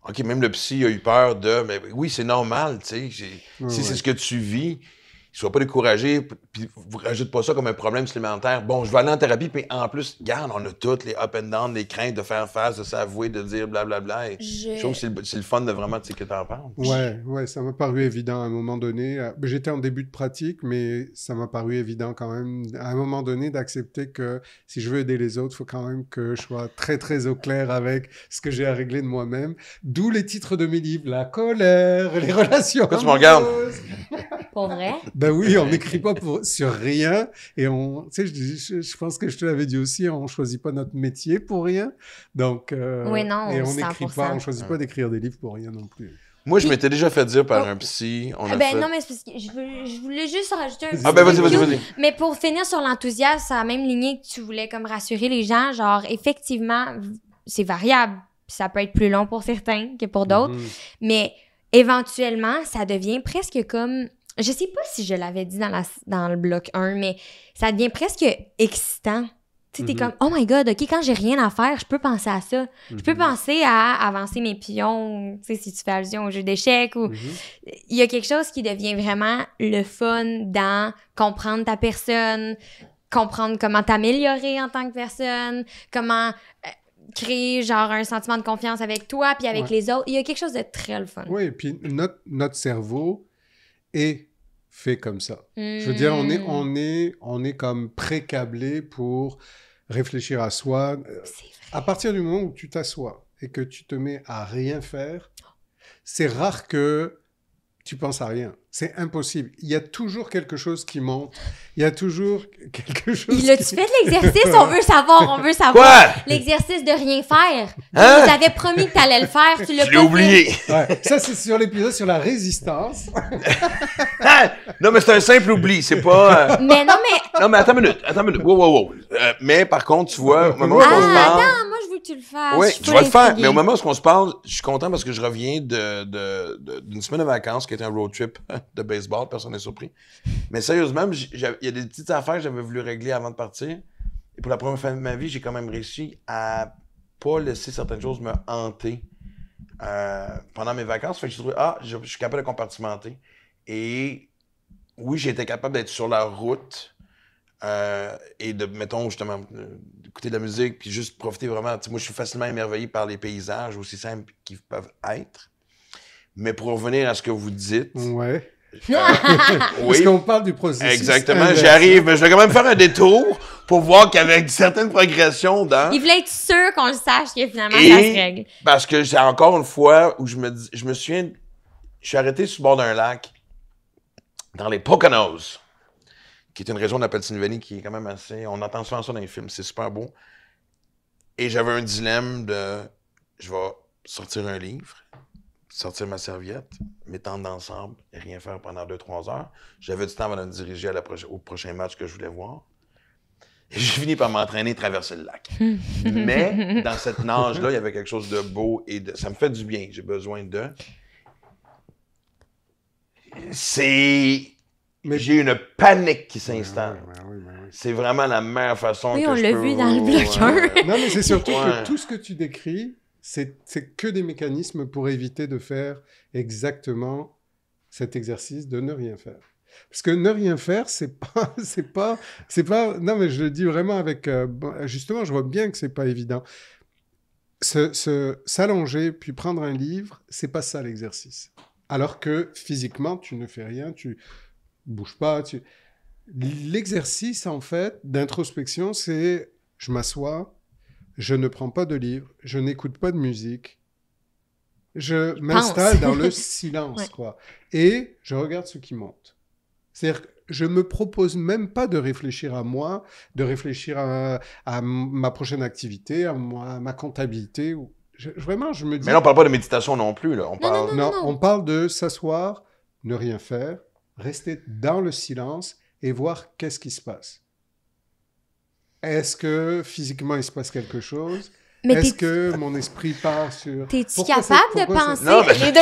OK, même le psy a eu peur de. Mais oui, c'est normal, tu sais. Ouais, Si c'est ouais. ce que tu vis, sois pas découragé, puis vous rajoutez pas ça comme un problème supplémentaire. Bon, je vais aller en thérapie, puis en plus, regarde, on a toutes les up and down, les craintes de faire face, de s'avouer, de dire blablabla. Et je trouve que c'est le fun de vraiment, tu sais, que t'en parles. Ouais, ça m'a paru évident à un moment donné. J'étais en début de pratique, mais ça m'a paru évident quand même, à un moment donné, d'accepter que si je veux aider les autres, il faut quand même que je sois très, très au clair avec ce que j'ai à régler de moi-même. D'où les titres de mes livres, la colère, les relations Pourquoi tu me regardes? amoureuses. Pour vrai? Ben oui, on n'écrit pas sur rien. Et tu sais, je pense que je te l'avais dit aussi, on choisit pas notre métier pour rien. Donc, Oui, non, et on n'écrit 100%. pas, on choisit pas d'écrire des livres pour rien non plus. Moi, je m'étais déjà fait dire par Oh. un psy. On a Ah ben fait... non, mais c'est parce que je voulais juste rajouter un petit Ah ben truc vas-y, cute. vas-y. Mais pour finir sur l'enthousiasme, c'est la même lignée que tu voulais comme rassurer les gens. Genre, effectivement, c'est variable. Ça peut être plus long pour certains que pour d'autres. Mhm. Mais éventuellement, ça devient presque comme... Je sais pas si je l'avais dit dans le bloc 1, mais ça devient presque excitant. Tu sais, t'es Mhm. comme, oh my God, OK, quand j'ai rien à faire, je peux penser à ça. Je peux Mhm. penser à avancer mes pions, tu sais, si tu fais allusion au jeu d'échecs ou... Mhm. Il y a quelque chose qui devient vraiment le fun dans comprendre ta personne, comprendre comment t'améliorer en tant que personne, comment créer genre un sentiment de confiance avec toi puis avec Ouais. les autres. Il y a quelque chose de très le fun. Oui, et puis notre cerveau est fait comme ça. Je veux dire, on est comme pré-câblé pour réfléchir à soi. C'est vrai. À partir du moment où tu t'assois et que tu te mets à rien faire, c'est rare que tu penses à rien. C'est impossible. Il y a toujours quelque chose qui monte. Il y a toujours quelque chose Il a-tu qui... fait de l'exercice? On veut savoir. Quoi? L'exercice de rien faire. Hein? Tu nous avais promis que t'allais le faire, tu l'as Je pas l'ai oublié. Ouais, ça, c'est sur l'épisode sur la résistance. Non, mais c'est un simple oubli. C'est pas... fait. Mais non, mais... Non, mais attends une minute. Wow. Mais par contre, tu vois, au moment où on se Ah, parle... attends, moi, je veux que tu le fasses. Oui, suis je vais le faire. intriguée. Mais au moment où on se parle, je suis content parce que je reviens d'une semaine de vacances qui était un road trip de baseball. Personne n'est surpris. Mais sérieusement, il y a des petites affaires que j'avais voulu régler avant de partir. Et pour la première fois de ma vie, j'ai quand même réussi à pas laisser certaines choses me hanter pendant mes vacances. Fait que j'ai trouvé, je suis capable de compartimenter. Et oui, j'ai été capable d'être sur la route et de, mettons, justement, d'écouter de la musique puis juste profiter vraiment. Tu sais, moi, je suis facilement émerveillé par les paysages, aussi simples qu'ils peuvent être. Mais pour revenir à ce que vous dites, Ouais. Parce qu'on parle du processus. Exactement, inverse. j'arrive, mais je vais quand même faire un détour pour voir qu'avec certaines progressions dans... Il voulait être sûr qu'on le sache que finalement, Et ça se règle. parce que c'est encore une fois où je me souviens, je suis arrêté sur le bord d'un lac, dans les Poconos, qui est une région de la Pennsylvanie qui est quand même assez... On entend souvent ça dans les films, c'est super beau. Et j'avais un dilemme de... Je vais sortir un livre, sortir ma serviette, m'étendre ensemble et rien faire pendant 2-3 heures. J'avais du temps avant de me diriger au prochain match que je voulais voir. Et j'ai fini par m'entraîner et traverser le lac. Mais dans cette nage-là, il y avait quelque chose de beau et ça me fait du bien. J'ai besoin de... J'ai une panique qui s'installe. Oui. C'est vraiment la meilleure façon Oui, que on je l'a peux... vu dans le bloc 1. Non, mais c'est surtout Ouais. que tout ce que tu décris, c'est que des mécanismes pour éviter de faire exactement cet exercice de ne rien faire. Parce que ne rien faire, c'est pas... Non, mais je le dis vraiment avec... justement, je vois bien que c'est pas évident. S'allonger, puis prendre un livre, c'est pas ça l'exercice. Alors que physiquement, tu ne fais rien, tu bouges pas. L'exercice, en fait, d'introspection, c'est je m'assois, je ne prends pas de livre, je n'écoute pas de musique, je m'installe dans le silence, Ouais. quoi. Et je regarde ce qui monte. C'est-à-dire que je me propose même pas de réfléchir à moi, de réfléchir à ma prochaine activité, à ma comptabilité. Vraiment, je me dis... Mais là, on parle pas de méditation non plus. Là. On parle... Non, on parle de s'asseoir, ne rien faire, rester dans le silence et voir qu'est-ce qui se passe. Est-ce que physiquement, il se passe quelque chose? Mais Est-ce que mon esprit part sur... T'es-tu Pourquoi capable de pourquoi penser? Non, mais- Les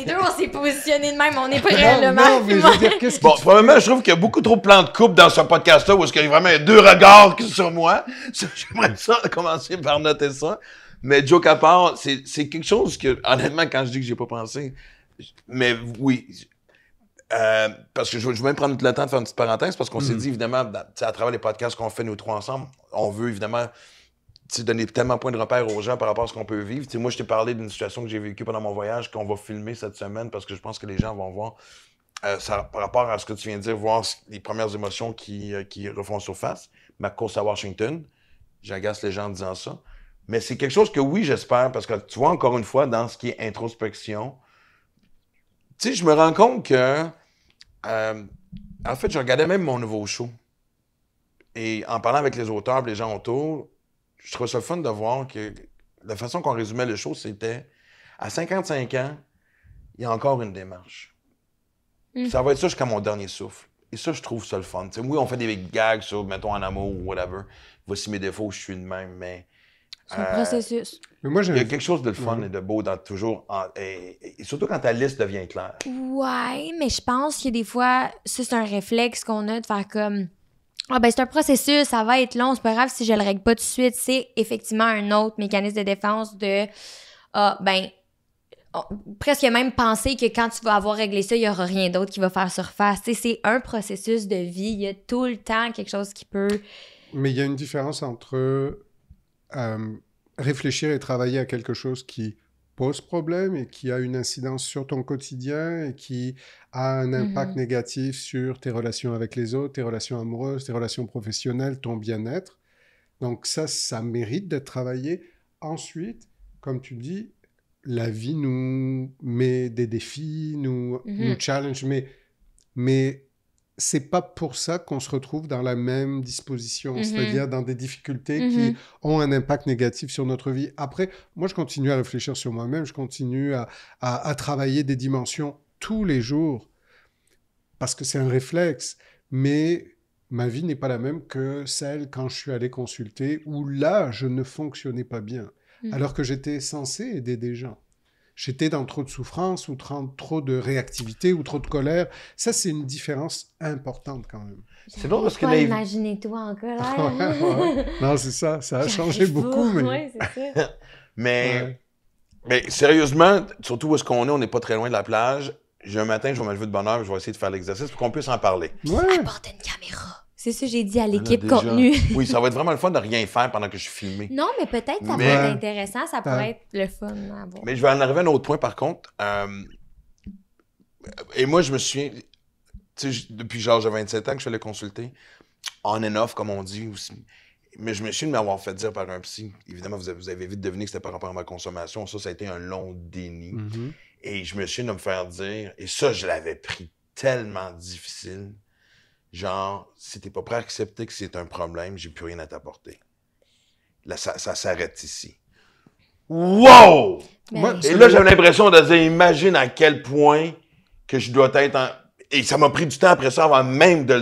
deux, on s'est positionnés de même, on est prêts, le Non, Marc mais et je moi. veux dire, qu'est-ce Bon, qui... probablement, je trouve qu'il y a beaucoup trop de plans de couple dans ce podcast-là où est-ce qu'il y a vraiment deux regards qui sont sur moi. J'aimerais ça commencer par noter ça. Mais joke à part, c'est quelque chose que, honnêtement, quand je dis que j'ai pas pensé, mais oui, parce que je veux même prendre le temps de faire une petite parenthèse, parce qu'on s'est dit, évidemment, à travers les podcasts qu'on fait nous trois ensemble, on veut évidemment donner tellement point de repère aux gens par rapport à ce qu'on peut vivre. Moi, je t'ai parlé d'une situation que j'ai vécue pendant mon voyage, qu'on va filmer cette semaine, parce que je pense que les gens vont voir, ça, par rapport à ce que tu viens de dire, voir les premières émotions qui refont surface. Ma course à Washington, j'agace les gens en disant ça. Mais c'est quelque chose que oui, j'espère, parce que tu vois, encore une fois, dans ce qui est introspection, tu sais, je me rends compte que, en fait, je regardais même mon nouveau show. Et en parlant avec les auteurs, les gens autour, je trouvais ça fun de voir que la façon qu'on résumait le show, c'était à 55 ans, il y a encore une démarche. Ça va être ça jusqu'à mon dernier souffle. Et ça, je trouve ça le fun. T'sais, oui, on fait des gags sur, mettons, en amour ou whatever. Voici mes défauts, je suis de même, mais... C'est un processus. Mais moi, il y a quelque chose de fun et de beau dans toujours... et surtout quand ta liste devient claire. Ouais, mais je pense que des fois, ça, c'est un réflexe qu'on a de faire comme... Ah ben c'est un processus, ça va être long, c'est pas grave si je le règle pas tout de suite. C'est effectivement un autre mécanisme de défense de... presque même penser que quand tu vas avoir réglé ça, il y aura rien d'autre qui va faire surface. T'sais, c'est un processus de vie, il y a tout le temps quelque chose qui peut... Mais il y a une différence entre réfléchir et travailler à quelque chose qui pose problème et qui a une incidence sur ton quotidien et qui a un impact négatif sur tes relations avec les autres, tes relations amoureuses, tes relations professionnelles, ton bien-être. Donc ça mérite d'être travaillé. Ensuite, comme tu dis, la vie nous met des défis, nous challenge, mais c'est pas pour ça qu'on se retrouve dans la même disposition, c'est-à-dire dans des difficultés qui ont un impact négatif sur notre vie. Après, moi, je continue à réfléchir sur moi-même, je continue à travailler des dimensions tous les jours, parce que c'est un réflexe, mais ma vie n'est pas la même que celle quand je suis allé consulter, où là, je ne fonctionnais pas bien, alors que j'étais censé aider des gens. J'étais dans trop de souffrance ou trop de réactivité ou trop de colère. Ça, c'est une différence importante quand même. C'est drôle parce que là, imagine-toi en colère. Ouais. Non, c'est ça. Ça a changé beaucoup. Mais... Oui, c'est ça. mais sérieusement, surtout où est-ce qu'on est, on n'est pas très loin de la plage. Un matin, je vais me lever de bonne heure, je vais essayer de faire l'exercice pour qu'on puisse en parler. Ouais. Apporte une caméra. C'est ça que j'ai dit à l'équipe contenu. Oui, ça va être vraiment le fun de rien faire pendant que je suis filmé. Non, mais peut-être que ça Mais- pourrait être intéressant, ça pourrait être le fun à voir. Mais je vais en arriver à un autre point, par contre. Et moi, je me souviens, tu sais, depuis l'âge de 27 ans que je fais le consulter, on and off, comme on dit aussi. Mais je me suis de m'avoir fait dire par un psy, évidemment, vous avez vite deviné que c'était par rapport à ma consommation. Ça a été un long déni. Et je me suis de me faire dire, et ça, je l'avais pris tellement difficile, genre, si t'es pas prêt à accepter que c'est un problème, j'ai plus rien à t'apporter. Là, ça s'arrête ici. Wow! Et là, j'avais l'impression de dire, imagine à quel point que je dois être en... Et ça m'a pris du temps après ça avant même de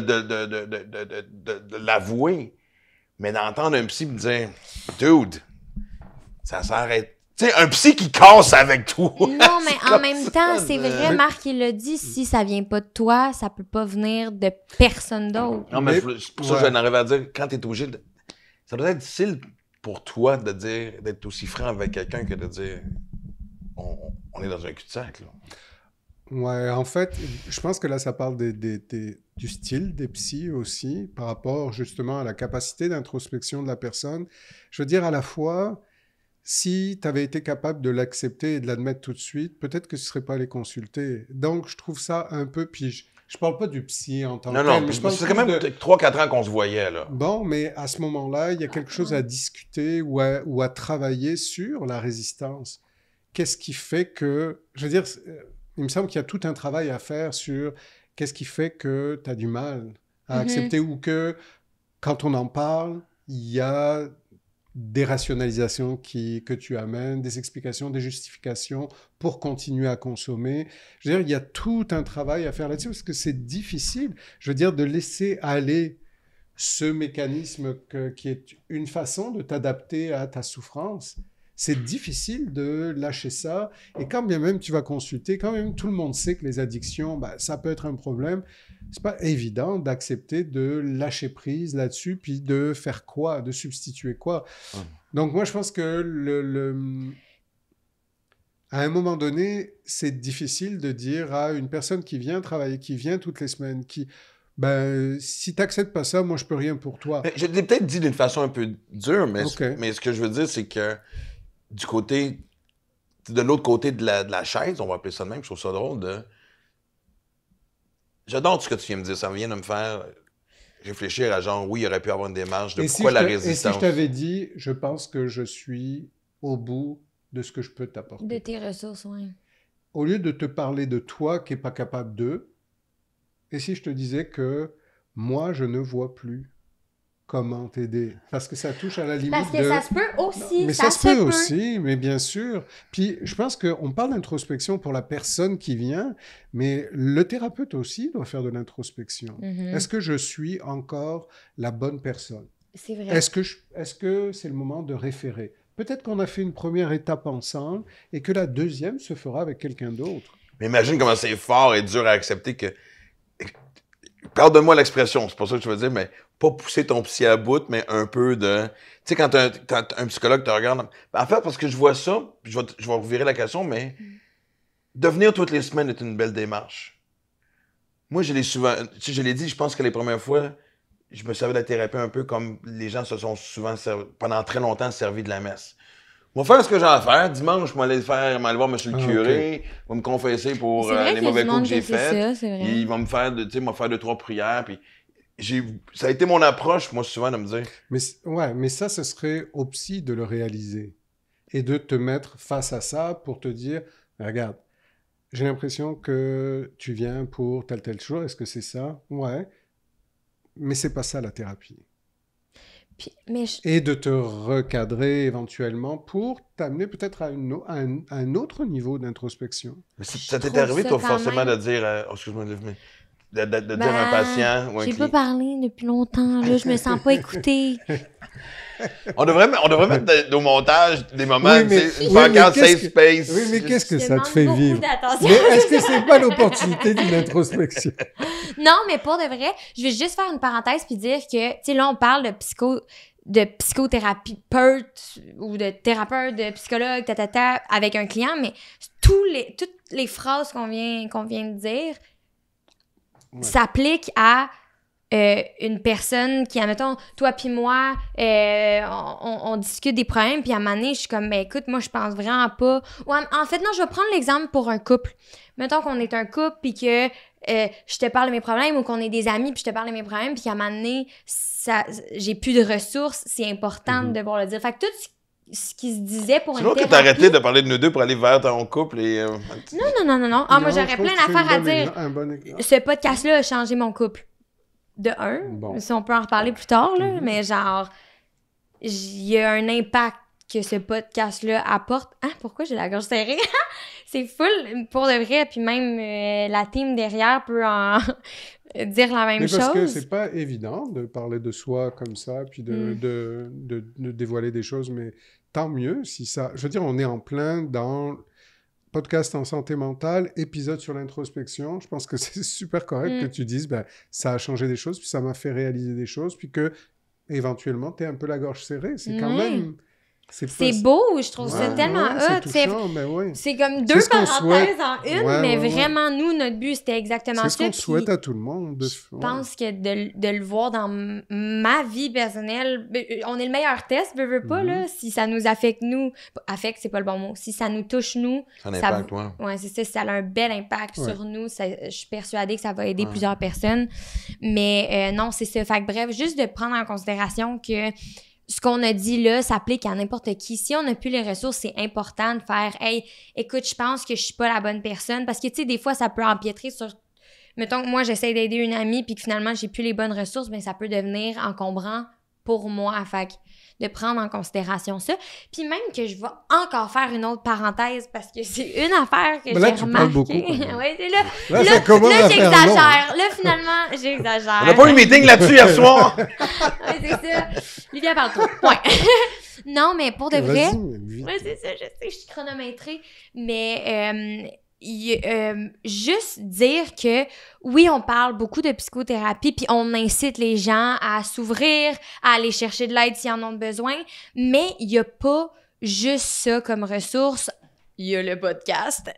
l'avouer. Mais d'entendre un psy me dire, dude, ça s'arrête. Tu sais, un psy qui casse avec toi. Non, mais en même temps, c'est vrai, Marc, il l'a dit, si ça vient pas de toi, ça peut pas venir de personne d'autre. Non, mais c'est pour ça que j'en arrive à dire, quand t'es obligé de... Ça doit être difficile pour toi de dire, d'être aussi franc avec quelqu'un que de dire, on est dans un cul-de-sac, là. Ouais, en fait, je pense que là, ça parle du style des psys aussi, par rapport justement à la capacité d'introspection de la personne. Je veux dire, à la fois, si tu avais été capable de l'accepter et de l'admettre tout de suite, peut-être que tu ne serais pas allé consulter. Donc, je trouve ça un peu... Puis, je parle pas du psy en tant que tel. Non, mais c'est quand même 3-4 ans qu'on se voyait, là. Bon, mais à ce moment-là, il y a quelque chose à discuter ou à travailler sur la résistance. Qu'est-ce qui fait que... Je veux dire... Il me semble qu'il y a tout un travail à faire sur qu'est-ce qui fait que tu as du mal à accepter ou que quand on en parle, il y a des rationalisations que tu amènes, des explications, des justifications pour continuer à consommer. Je veux dire, il y a tout un travail à faire là-dessus parce que c'est difficile, je veux dire, de laisser aller ce mécanisme qui est une façon de t'adapter à ta souffrance. C'est difficile de lâcher ça. Et quand bien même tu vas consulter, quand même tout le monde sait que les addictions, ben, ça peut être un problème. C'est pas évident d'accepter de lâcher prise là-dessus, puis de faire quoi, de substituer quoi. Donc moi, je pense que à un moment donné, c'est difficile de dire à une personne qui vient travailler, qui vient toutes les semaines, ben, si tu n'acceptes pas ça, moi, je peux rien pour toi. Mais je l'ai peut-être dit d'une façon un peu dure, mais ce que je veux dire, c'est que de l'autre côté de la chaise, on va appeler ça de même, je trouve ça drôle, j'adore ce que tu viens de me dire, ça vient de me faire réfléchir à genre, oui, il aurait pu avoir une démarche de pourquoi la résistance. Et si je t'avais dit, je pense que je suis au bout de ce que je peux t'apporter. De tes ressources, oui. Au lieu de te parler de toi qui n'est pas capable de, et si je te disais que moi, je ne vois plus comment t'aider? Parce que ça touche à la limite Parce que ça se peut aussi. Non, mais ça se peut aussi, mais bien sûr. Puis je pense qu'on parle d'introspection pour la personne qui vient, mais le thérapeute aussi doit faire de l'introspection. Est-ce que je suis encore la bonne personne? C'est vrai. Est-ce que c'est le moment de référer? Peut-être qu'on a fait une première étape ensemble et que la deuxième se fera avec quelqu'un d'autre. Mais imagine comment c'est fort et dur à accepter que... Pardonne-moi l'expression, c'est pas ça que je veux dire, mais pas pousser ton psy à bout, mais un peu de... Tu sais, quand un psychologue te regarde... En fait, parce que je vois ça, puis je vais revirer la question, mais devenir toutes les semaines est une belle démarche. Moi, je l'ai souvent... Tu sais, je l'ai dit, je pense que les premières fois, je me servais de la thérapie un peu comme les gens se sont souvent, pendant très longtemps, servis de la messe. Je vais faire ce que j'ai à faire. Dimanche, je vais aller voir M. le curé, il va me confesser pour les mauvais coups que j'ai faits. Il va me faire, tu sais, me faire 2-3 prières. Puis ça a été mon approche, moi, souvent, de me dire... Mais ça, ce serait au psy de le réaliser et de te mettre face à ça pour te dire, regarde, j'ai l'impression que tu viens pour telle chose. Est-ce que c'est ça? Ouais. Mais c'est pas ça, la thérapie. Et de te recadrer éventuellement pour t'amener peut-être à un autre niveau d'introspection. Mais ça t'est arrivé, toi, forcément, de dire... excuse-moi, de dire à un patient... J'ai pas parlé depuis longtemps, là, je me sens pas écoutée. On devrait mettre au montage des moments, safe space. Oui, mais qu'est-ce que ça te fait vivre? Mais est-ce que c'est pas l'opportunité d'une introspection? Non, mais pour de vrai, je vais juste faire une parenthèse puis dire que, tu sais, là, on parle de psychothérapeute ou de thérapeute, de psychologue, avec un client, mais toutes les phrases qu'on vient de dire s'appliquent à une personne qui, admettons, toi puis moi, on discute des problèmes, puis à un moment donné, je suis comme, ben écoute, moi, je pense vraiment pas... Ou en fait, non, je vais prendre l'exemple pour un couple. Mettons qu'on est un couple, puis que je te parle de mes problèmes, ou qu'on est des amis, puis je te parle de mes problèmes, puis qu'à un moment donné, j'ai plus de ressources, c'est important de devoir le dire. Fait que tout ce qui se disait pour une thérapie... C'est long que t'as arrêté de parler de nous deux pour aller vers ton couple et... Non. Ah, moi, j'aurais plein d'affaires à dire. Ce podcast-là a changé mon couple. De un, si on peut en reparler plus tard, là, mais genre, il y a un impact que ce podcast-là apporte. Ah, pourquoi j'ai la gorge serrée? C'est full, pour de vrai, puis même la team derrière peut en dire la même chose. Parce que c'est pas évident de parler de soi comme ça, puis de dévoiler des choses, mais tant mieux si ça... Je veux dire, on est en plein dans... Podcast en santé mentale, épisode sur l'introspection. Je pense que c'est super correct que tu dises, ben, ça a changé des choses, puis ça m'a fait réaliser des choses, puis que éventuellement, tu es un peu la gorge serrée. C'est quand même... C'est beau, je trouve ça tellement hot. C'est comme deux parenthèses en une, mais vraiment, nous, notre but, c'était exactement ça. C'est ce qu'on souhaite à tout le monde. Je pense que de le voir dans ma vie personnelle, on est le meilleur test, veux pas, là, si ça nous affecte, nous. Affecte, c'est pas le bon mot. Si ça nous touche, nous. Un impact, ouais. Ouais, c'est ça. Si ça a un bel impact sur nous, je suis persuadée que ça va aider plusieurs personnes. Mais non, c'est ça. Fait que bref, juste de prendre en considération que ce qu'on a dit là s'applique à n'importe qui. Si on n'a plus les ressources, c'est important de faire « Hey, écoute, je pense que je suis pas la bonne personne. » Parce que, tu sais, des fois, ça peut empiétrer sur... Mettons que moi, j'essaie d'aider une amie puis que finalement, j'ai plus les bonnes ressources, mais ça peut devenir encombrant pour moi. Fait que de prendre en considération ça. Puis même que je vais encore faire une autre parenthèse parce que c'est une affaire que j'ai remarquée. Ouais, c'est là, j'exagère. Là, finalement, j'exagère. On n'a pas eu un meeting là-dessus hier soir. Ouais, c'est ça. Livia parle trop. Point. Non, mais pour de vrai... Ouais, c'est ça, je sais, je suis chronométrée. Mais... juste dire que oui, on parle beaucoup de psychothérapie puis on incite les gens à s'ouvrir, à aller chercher de l'aide s'ils en ont besoin, mais il n'y a pas juste ça comme ressource. Il y a le podcast,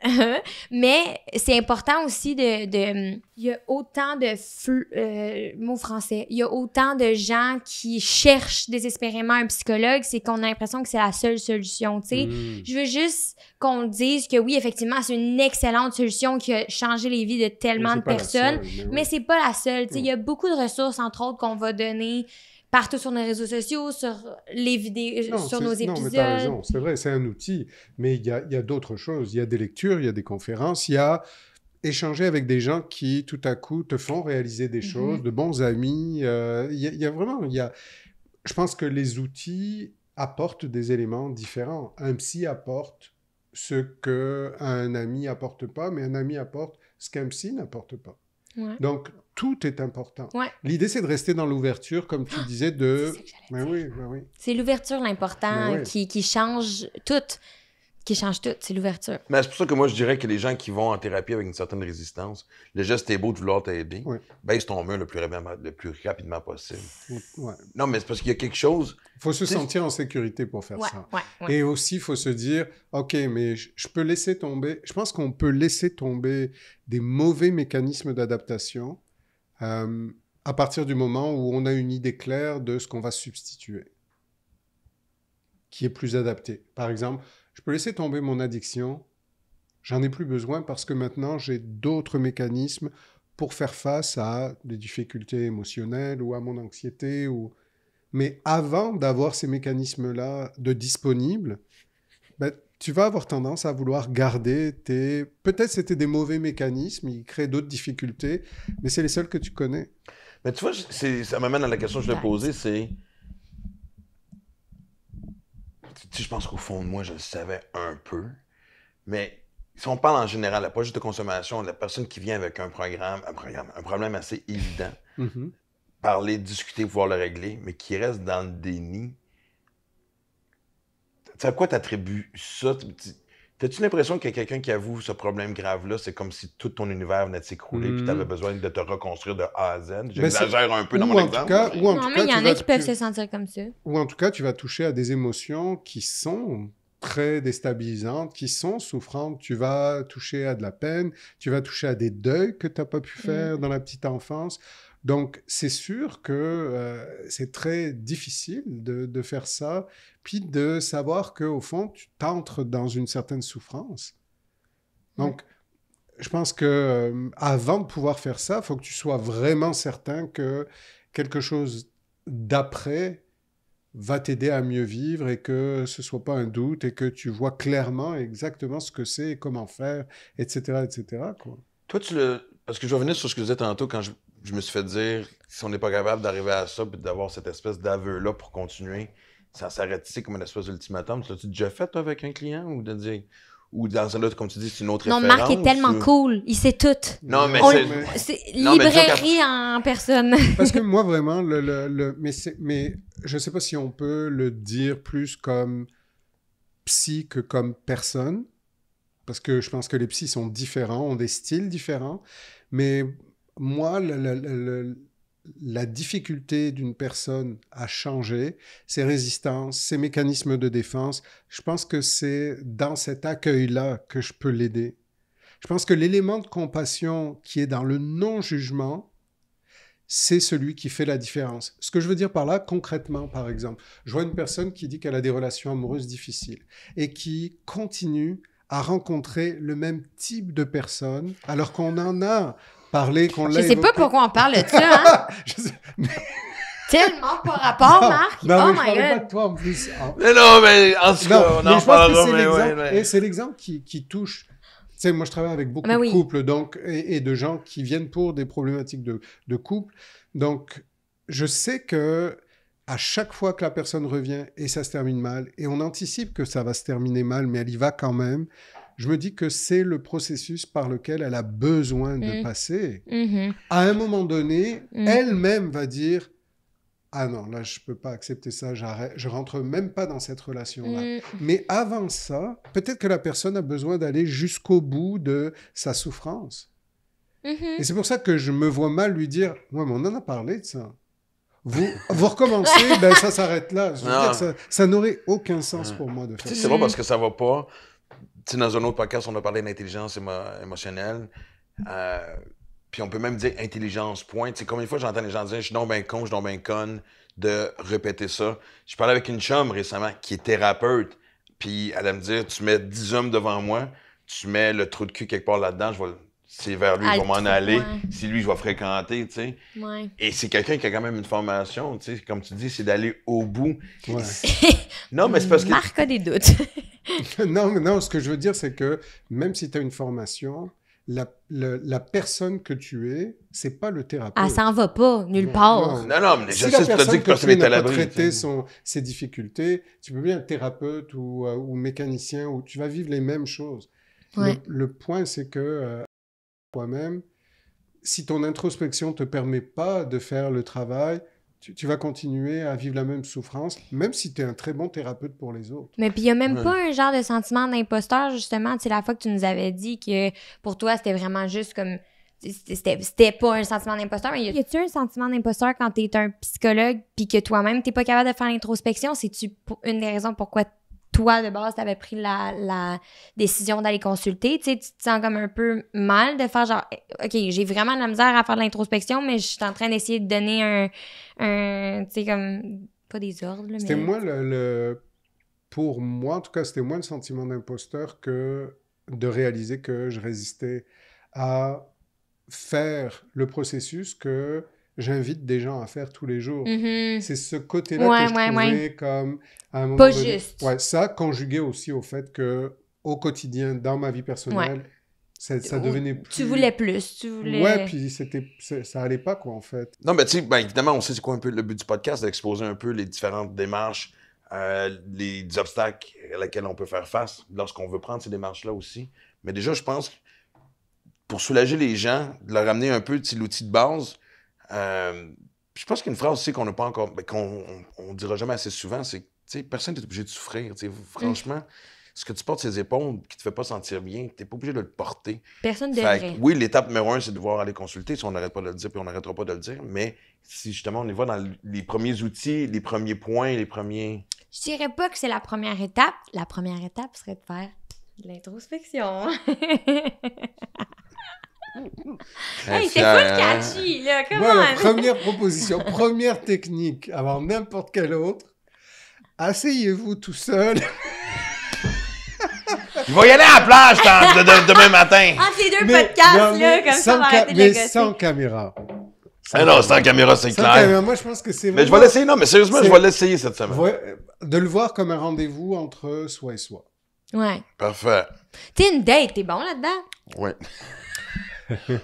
mais c'est important aussi il y a autant de mots français, il y a autant de gens qui cherchent désespérément un psychologue, c'est qu'on a l'impression que c'est la seule solution, tu sais. Je veux juste qu'on dise que oui, effectivement, c'est une excellente solution qui a changé les vies de tellement de personnes, mais c'est pas la seule, tu sais. Il y a beaucoup de ressources, entre autres, qu'on va donner partout sur nos réseaux sociaux, sur les vidéos, sur nos épisodes. Non, mais t'as raison, c'est vrai, c'est un outil, mais il y a d'autres choses. Il y a des lectures, il y a des conférences, il y a échanger avec des gens qui, tout à coup, te font réaliser des choses, de bons amis. Il y a vraiment... Je pense que les outils apportent des éléments différents. Un psy apporte ce qu'un ami apporte pas, mais un ami apporte ce qu'un psy n'apporte pas. Ouais. Donc, tout est important. Ouais. L'idée, c'est de rester dans l'ouverture, comme tu disais, de... C'est ça que j'allais dire. Oui. C'est l'ouverture l'important qui change tout. Qui change tout, c'est l'ouverture. Mais c'est pour ça que moi, je dirais que les gens qui vont en thérapie avec une certaine résistance, le geste est beau de vouloir t'aider, baisse ton mur le plus rapidement possible. Ouais. Non, mais c'est parce qu'il y a quelque chose... Il faut se sentir en sécurité pour faire ça. Ouais. Et aussi, il faut se dire, OK, mais je peux laisser tomber... Je pense qu'on peut laisser tomber des mauvais mécanismes d'adaptation à partir du moment où on a une idée claire de ce qu'on va substituer, qui est plus adapté. Par exemple... Je peux laisser tomber mon addiction, j'en ai plus besoin parce que maintenant j'ai d'autres mécanismes pour faire face à des difficultés émotionnelles ou à mon anxiété. Mais avant d'avoir ces mécanismes-là de disponibles, tu vas avoir tendance à vouloir garder tes... Peut-être c'était des mauvais mécanismes, ils créent d'autres difficultés, mais c'est les seuls que tu connais. Mais tu vois, ça m'amène à la question que je voulais poser, c'est... Tu sais, je pense qu'au fond de moi, je le savais un peu. Mais si on parle en général, pas juste de consommation, la personne qui vient avec un problème assez évident, parler, discuter, pouvoir le régler, mais qui reste dans le déni, tu sais à quoi t'attribues ça? T'as-tu l'impression qu'il y a quelqu'un qui avoue ce problème grave-là, c'est comme si tout ton univers venait de s'écrouler puis t'avais besoin de te reconstruire de A à Z? J'exagère un peu dans mon exemple. Non, mais il y en a qui peuvent se sentir comme ça. Ou en tout cas, tu vas toucher à des émotions qui sont très déstabilisantes, qui sont souffrantes. Tu vas toucher à de la peine, tu vas toucher à des deuils que tu n'as pas pu faire dans la petite enfance. Donc, c'est sûr que c'est très difficile de faire ça, puis de savoir qu'au fond, tu t'entres dans une certaine souffrance. Donc, je pense que avant de pouvoir faire ça, il faut que tu sois vraiment certain que quelque chose d'après va t'aider à mieux vivre et que ce soit pas un doute et que tu vois clairement exactement ce que c'est et comment faire, etc., etc., quoi. Toi, parce que je vais revenir sur ce que je disais tantôt quand je me suis fait dire si on n'est pas capable d'arriver à ça puis d'avoir cette espèce d'aveu-là pour continuer, ça s'arrête ici comme une espèce d'ultimatum. Tu l'as-tu déjà fait, toi, avec un client ou de dire. Ou dans ça, là, comme tu dis, c'est une autre Non, référence? Marc est tellement cool. Il sait tout. Non, mais C'est Non, mais librairie en personne. Parce que moi, vraiment, mais je ne sais pas si on peut le dire plus comme psy que comme personne, parce que je pense que les psys sont différents, ont des styles différents, mais moi, la difficulté d'une personne à changer, ses résistances, ses mécanismes de défense, je pense que c'est dans cet accueil-là que je peux l'aider. Je pense que l'élément de compassion qui est dans le non-jugement, c'est celui qui fait la différence. Ce que je veux dire par là, concrètement, par exemple, je vois une personne qui dit qu'elle a des relations amoureuses difficiles et qui continue à rencontrer le même type de personnes alors qu'on en a parlé, qu'on l'a Je sais évoqué. pas pourquoi on parle de ça, hein? Je sais- Tellement pas rapport, Marc. Non, Oh mais je my parlais pas God. de toi en plus. Mais non, mais en tout cas, Non, on mais en je pense que parlera, c'est mais l'exemple, ouais. et c'est l'exemple qui touche. Tu sais, moi, je travaille avec beaucoup Ben de oui. couples donc, et de gens qui viennent pour des problématiques de couple. Donc, je sais que à chaque fois que la personne revient et ça se termine mal, et on anticipe que ça va se terminer mal, mais elle y va quand même, je me dis que c'est le processus par lequel elle a besoin de passer. Mhm. À un moment donné, elle-même va dire « Ah non, là, je peux pas accepter ça, j'arrête, je rentre même pas dans cette relation-là. Mais avant ça, peut-être que la personne a besoin d'aller jusqu'au bout de sa souffrance. Et c'est pour ça que je me vois mal lui dire « Ouais, mais on en a parlé de ça. Vous recommencez, ben ça s'arrête là. » Je veux Non. dire, ça n'aurait aucun sens pour moi de Tu faire sais, ça. c'est bon parce que ça va pas. Tu sais, dans un autre podcast, on a parlé d'intelligence émotionnelle. Puis on peut même dire intelligence, point. Tu sais, combien de fois j'entends les gens dire « Je suis donc bien con, je suis donc bien conne » de répéter ça. Je parlais avec une chum récemment qui est thérapeute. Puis elle allait me dire « Tu mets 10 hommes devant moi, tu mets le trou de cul quelque part là-dedans, c'est vers lui, je vais m'en aller. Ouais. C'est lui, je vais fréquenter, tu sais. » Ouais. Et c'est quelqu'un qui a quand même une formation, tu sais. Comme tu dis, c'est d'aller au bout. Ouais. Non, mais c'est parce que... Marc a des doutes. Non, ce que je veux dire, c'est que même si tu as une formation, la personne que tu es, c'est pas le thérapeute. Elle s'en va pas, nulle part. Non, mais je Si sais, la tu te personne dis que personne n'est à n'a pas l'abri. traité ses difficultés, tu peux bien être thérapeute ou mécanicien, ou tu vas vivre les mêmes choses. Ouais. Le point, c'est que toi-même, si ton introspection te permet pas de faire le travail, tu vas continuer à vivre la même souffrance, même si tu es un très bon thérapeute pour les autres. Mais puis il y a même Ouais. pas un genre de sentiment d'imposteur, justement. Tu sais, la fois que tu nous avais dit que pour toi, c'était vraiment juste comme... C'était pas un sentiment d'imposteur, mais y a-tu un sentiment d'imposteur quand t'es un psychologue puis que toi-même, t'es pas capable de faire l'introspection? C'est-tu une des raisons pourquoi toi, de base, t'avais pris la décision d'aller consulter? Tu sais, tu te sens comme un peu mal de faire genre, OK, j'ai vraiment de la misère à faire de l'introspection, mais je suis en train d'essayer de donner un tu sais, comme, pas des ordres, là, C'était mais... moins pour moi, en tout cas, c'était moins le sentiment d'imposteur que de réaliser que je résistais à faire le processus que j'invite des gens à faire tous les jours. Mhm. C'est ce côté-là Ouais, que je ouais, trouvais comme à un moment Pas donné. juste. Ouais, ça conjugué aussi au fait que au quotidien, dans ma vie personnelle, ça devenait plus... Tu voulais plus, tu voulais... Ouais, puis ça allait pas, quoi, en fait. Non, mais tu sais, ben, évidemment, on sait c'est quoi un peu le but du podcast, d'exposer un peu les différentes démarches, les obstacles à lesquels on peut faire face lorsqu'on veut prendre ces démarches-là aussi. Mais déjà, je pense que pour soulager les gens, de leur amener un peu l'outil de base, je pense qu'une phrase aussi qu'on n'a pas encore, ben, qu'on dira jamais assez souvent, c'est que personne n'est obligé de souffrir. Franchement, ce que tu portes ses épaules qui te fait pas sentir bien, tu n'es pas obligé de le porter. Personne ne Fait devrait. que, oui, l'étape numéro 1, c'est de devoir aller consulter. Si on n'arrête pas de le dire, puis on n'arrêtera pas de le dire. Mais si justement on y va dans les premiers outils, les premiers points, les premiers. Je dirais pas que c'est la première étape. La première étape serait de faire de l'introspection. Hey, c'est full catchy, là, comment? Voilà, première proposition, première technique, avant n'importe quelle autre. Asseyez-vous tout seul. Je vais y aller à la plage demain matin. Entre les deux podcasts, là, comme ça, on va arrêter de le Mais gosser. sans caméra. Ah non, sans caméra, c'est Sans clair. caméra, moi, je pense que c'est Mais je vais l'essayer, non, mais sérieusement, je vais l'essayer cette semaine. de le voir comme un rendez-vous entre soi et soi. Ouais. Parfait. T'es une date, t'es bon là-dedans? Ouais.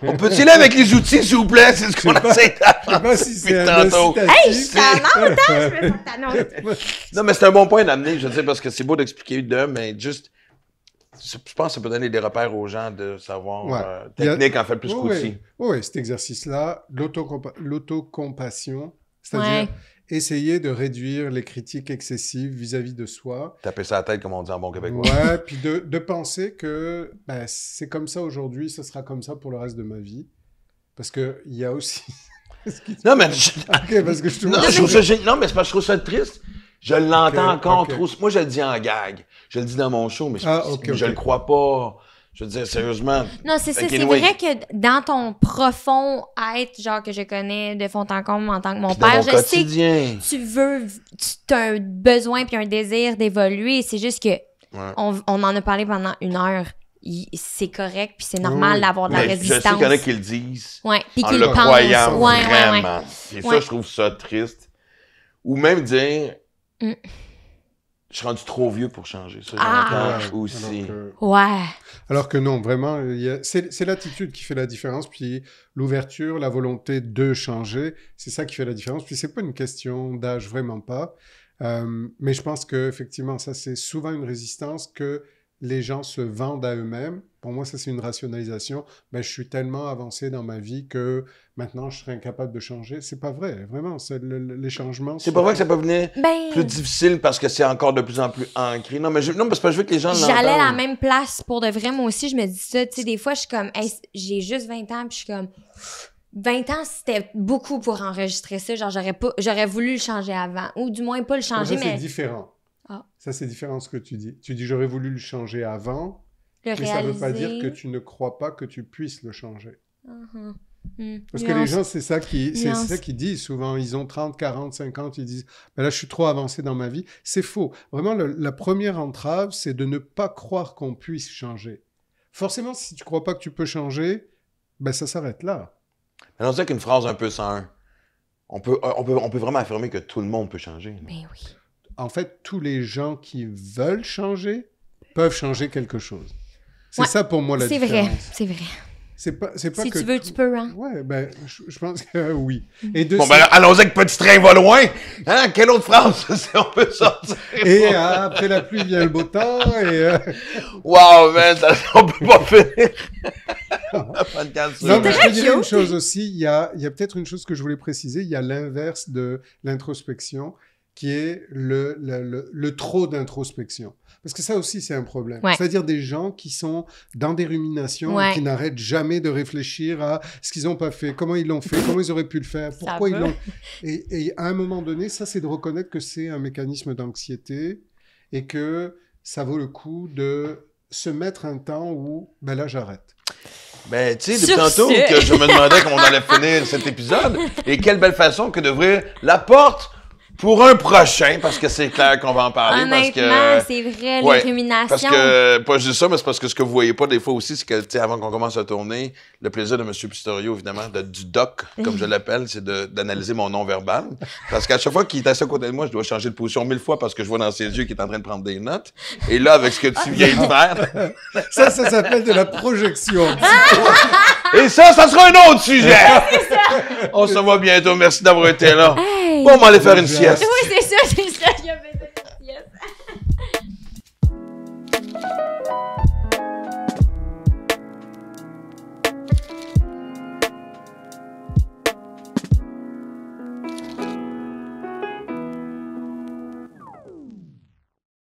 On peut-y aller avec les outils, s'il vous plaît? C'est ce qu'on essaie de faire. Je sais pas si c'est depuis un tantôt. incitatif. Hey, je t'annonce, hein? Je me sens t'annonce. Non, mais c'est un bon point d'amener, je sais, parce que c'est beau d'expliquer mais juste, je pense que ça peut donner des repères aux gens de savoir Ouais. technique, en fait, plus qu'outil. Oui, cet exercice-là, l'autocompassion, c'est-à-dire Ouais. essayer de réduire les critiques excessives vis-à-vis de soi. Taper ça à la tête, comme on dit en bon québécois. Ouais, puis de penser que ben, c'est comme ça aujourd'hui, ce sera comme ça pour le reste de ma vie. Parce qu'il y a aussi... Non, mais... Ok, parce que je te Non, mais c'est parce que je trouve ça triste. Je l'entends encore trop. Moi, je le dis en gag. Je le dis dans mon show, mais je le crois pas. Je veux dire, sérieusement. Non, c'est ça. Ok, C'est anyway. vrai que dans ton profond être, genre que je connais de fond en comble en tant que mon Puis dans père, mon je quotidien. sais que tu as un besoin puis un désir d'évoluer. C'est juste que Ouais. on en a parlé pendant 1 heure. C'est correct puis c'est normal Oui. d'avoir de la Mais je résistance. sais qu'il y en a qui le disent. Ouais, puis En qui le le pensent. croyant Ouais, ouais, ouais. vraiment. Et Ouais. ça, je trouve ça triste. Ou même dire, Mm. je suis rendu trop vieux pour changer. Ça, Ah. j'entends aussi. Ouais. Alors que non, vraiment, c'est l'attitude qui fait la différence, puis l'ouverture, la volonté de changer, c'est ça qui fait la différence. Puis c'est pas une question d'âge, vraiment pas. Mais je pense que effectivement, ça c'est souvent une résistance que les gens se vendent à eux-mêmes. Pour moi, ça c'est une rationalisation. Ben, je suis tellement avancé dans ma vie que maintenant je serais incapable de changer. C'est pas vrai, vraiment. Les changements. C'est pas vrai que ça peut venir Ben, plus difficile parce que c'est encore de plus en plus ancré. Non, mais parce que je veux que les gens l'entendent. j'allais à la même place pour de vrai. Moi aussi, je me dis ça. Tu sais, des fois, je suis comme, hey, j'ai juste 20 ans, puis je suis comme, 20 ans, c'était beaucoup pour enregistrer ça. Genre, j'aurais voulu le changer avant. Ou du moins, pas le changer, ça, c'est mais différent. Ah. Ça, c'est différent ce que tu dis. Tu dis, j'aurais voulu le changer avant, le mais ça veut pas réaliser. dire que tu ne crois pas que tu puisses le changer. Mhm. Parce que les Nuance. gens, c'est ça qu'ils Nuance. disent souvent. Ils ont 30, 40, 50, ils disent ben là, je suis trop avancé dans ma vie. C'est faux. Vraiment, la première entrave, c'est de ne pas croire qu'on puisse changer. Forcément, si tu crois pas que tu peux changer, ben ça s'arrête là. Mais on dirait qu'une phrase un peu 101. On peut vraiment affirmer que tout le monde peut changer. Là. Ben oui. En fait, tous les gens qui veulent changer peuvent changer quelque chose. C'est Ouais, ça pour moi la C'est différence. vrai, c'est vrai. C'est pas Si que tu veux, tout- tu peux, hein. Ouais, ben, je pense que oui. Et de Bon, ben, allons-y avec Petit train va loin. Hein? Quelle autre phrase on peut sortir? Et après la pluie vient le beau temps. Et, Wow, man, on peut pas finir. Le podcast, non, mais je te très dirais une cute. chose aussi. Il y a peut-être une chose que je voulais préciser. Il y a l'inverse de l'introspection, qui est le trop d'introspection. Parce que ça aussi, c'est un problème. Ouais. C'est-à-dire des gens qui sont dans des ruminations, Ouais. et qui n'arrêtent jamais de réfléchir à ce qu'ils n'ont pas fait, comment ils l'ont fait, comment ils auraient pu le faire, Ça pourquoi ils va. l'ont... Et à un moment donné, ça, c'est de reconnaître que c'est un mécanisme d'anxiété et que ça vaut le coup de se mettre un temps où, ben là, j'arrête. Ben, tu sais, depuis Sur tantôt ce. que je me demandais comment on allait finir cet épisode, et quelle belle façon que d'ouvrir la porte pour un prochain, parce que c'est clair qu'on va en parler. Honnêtement, parce que, c'est vrai, ouais, les ruminations. parce que, pas juste ça, mais c'est parce que ce que vous voyez pas des fois aussi, c'est que, tu sais, avant qu'on commence à tourner, le plaisir de M. Pistorio, évidemment, du doc, comme je l'appelle, c'est d'analyser mon non-verbal. Parce qu'à chaque fois qu'il est assis à côté de moi, je dois changer de position 1000 fois parce que je vois dans ses yeux qu'il est en train de prendre des notes. Et là, avec ce que tu viens de faire, Ça s'appelle de la projection. et ça sera un autre sujet! On se voit bientôt. Merci d'avoir été là. Hey! Bon, on va aller faire une Déjà. sieste. Oui, c'est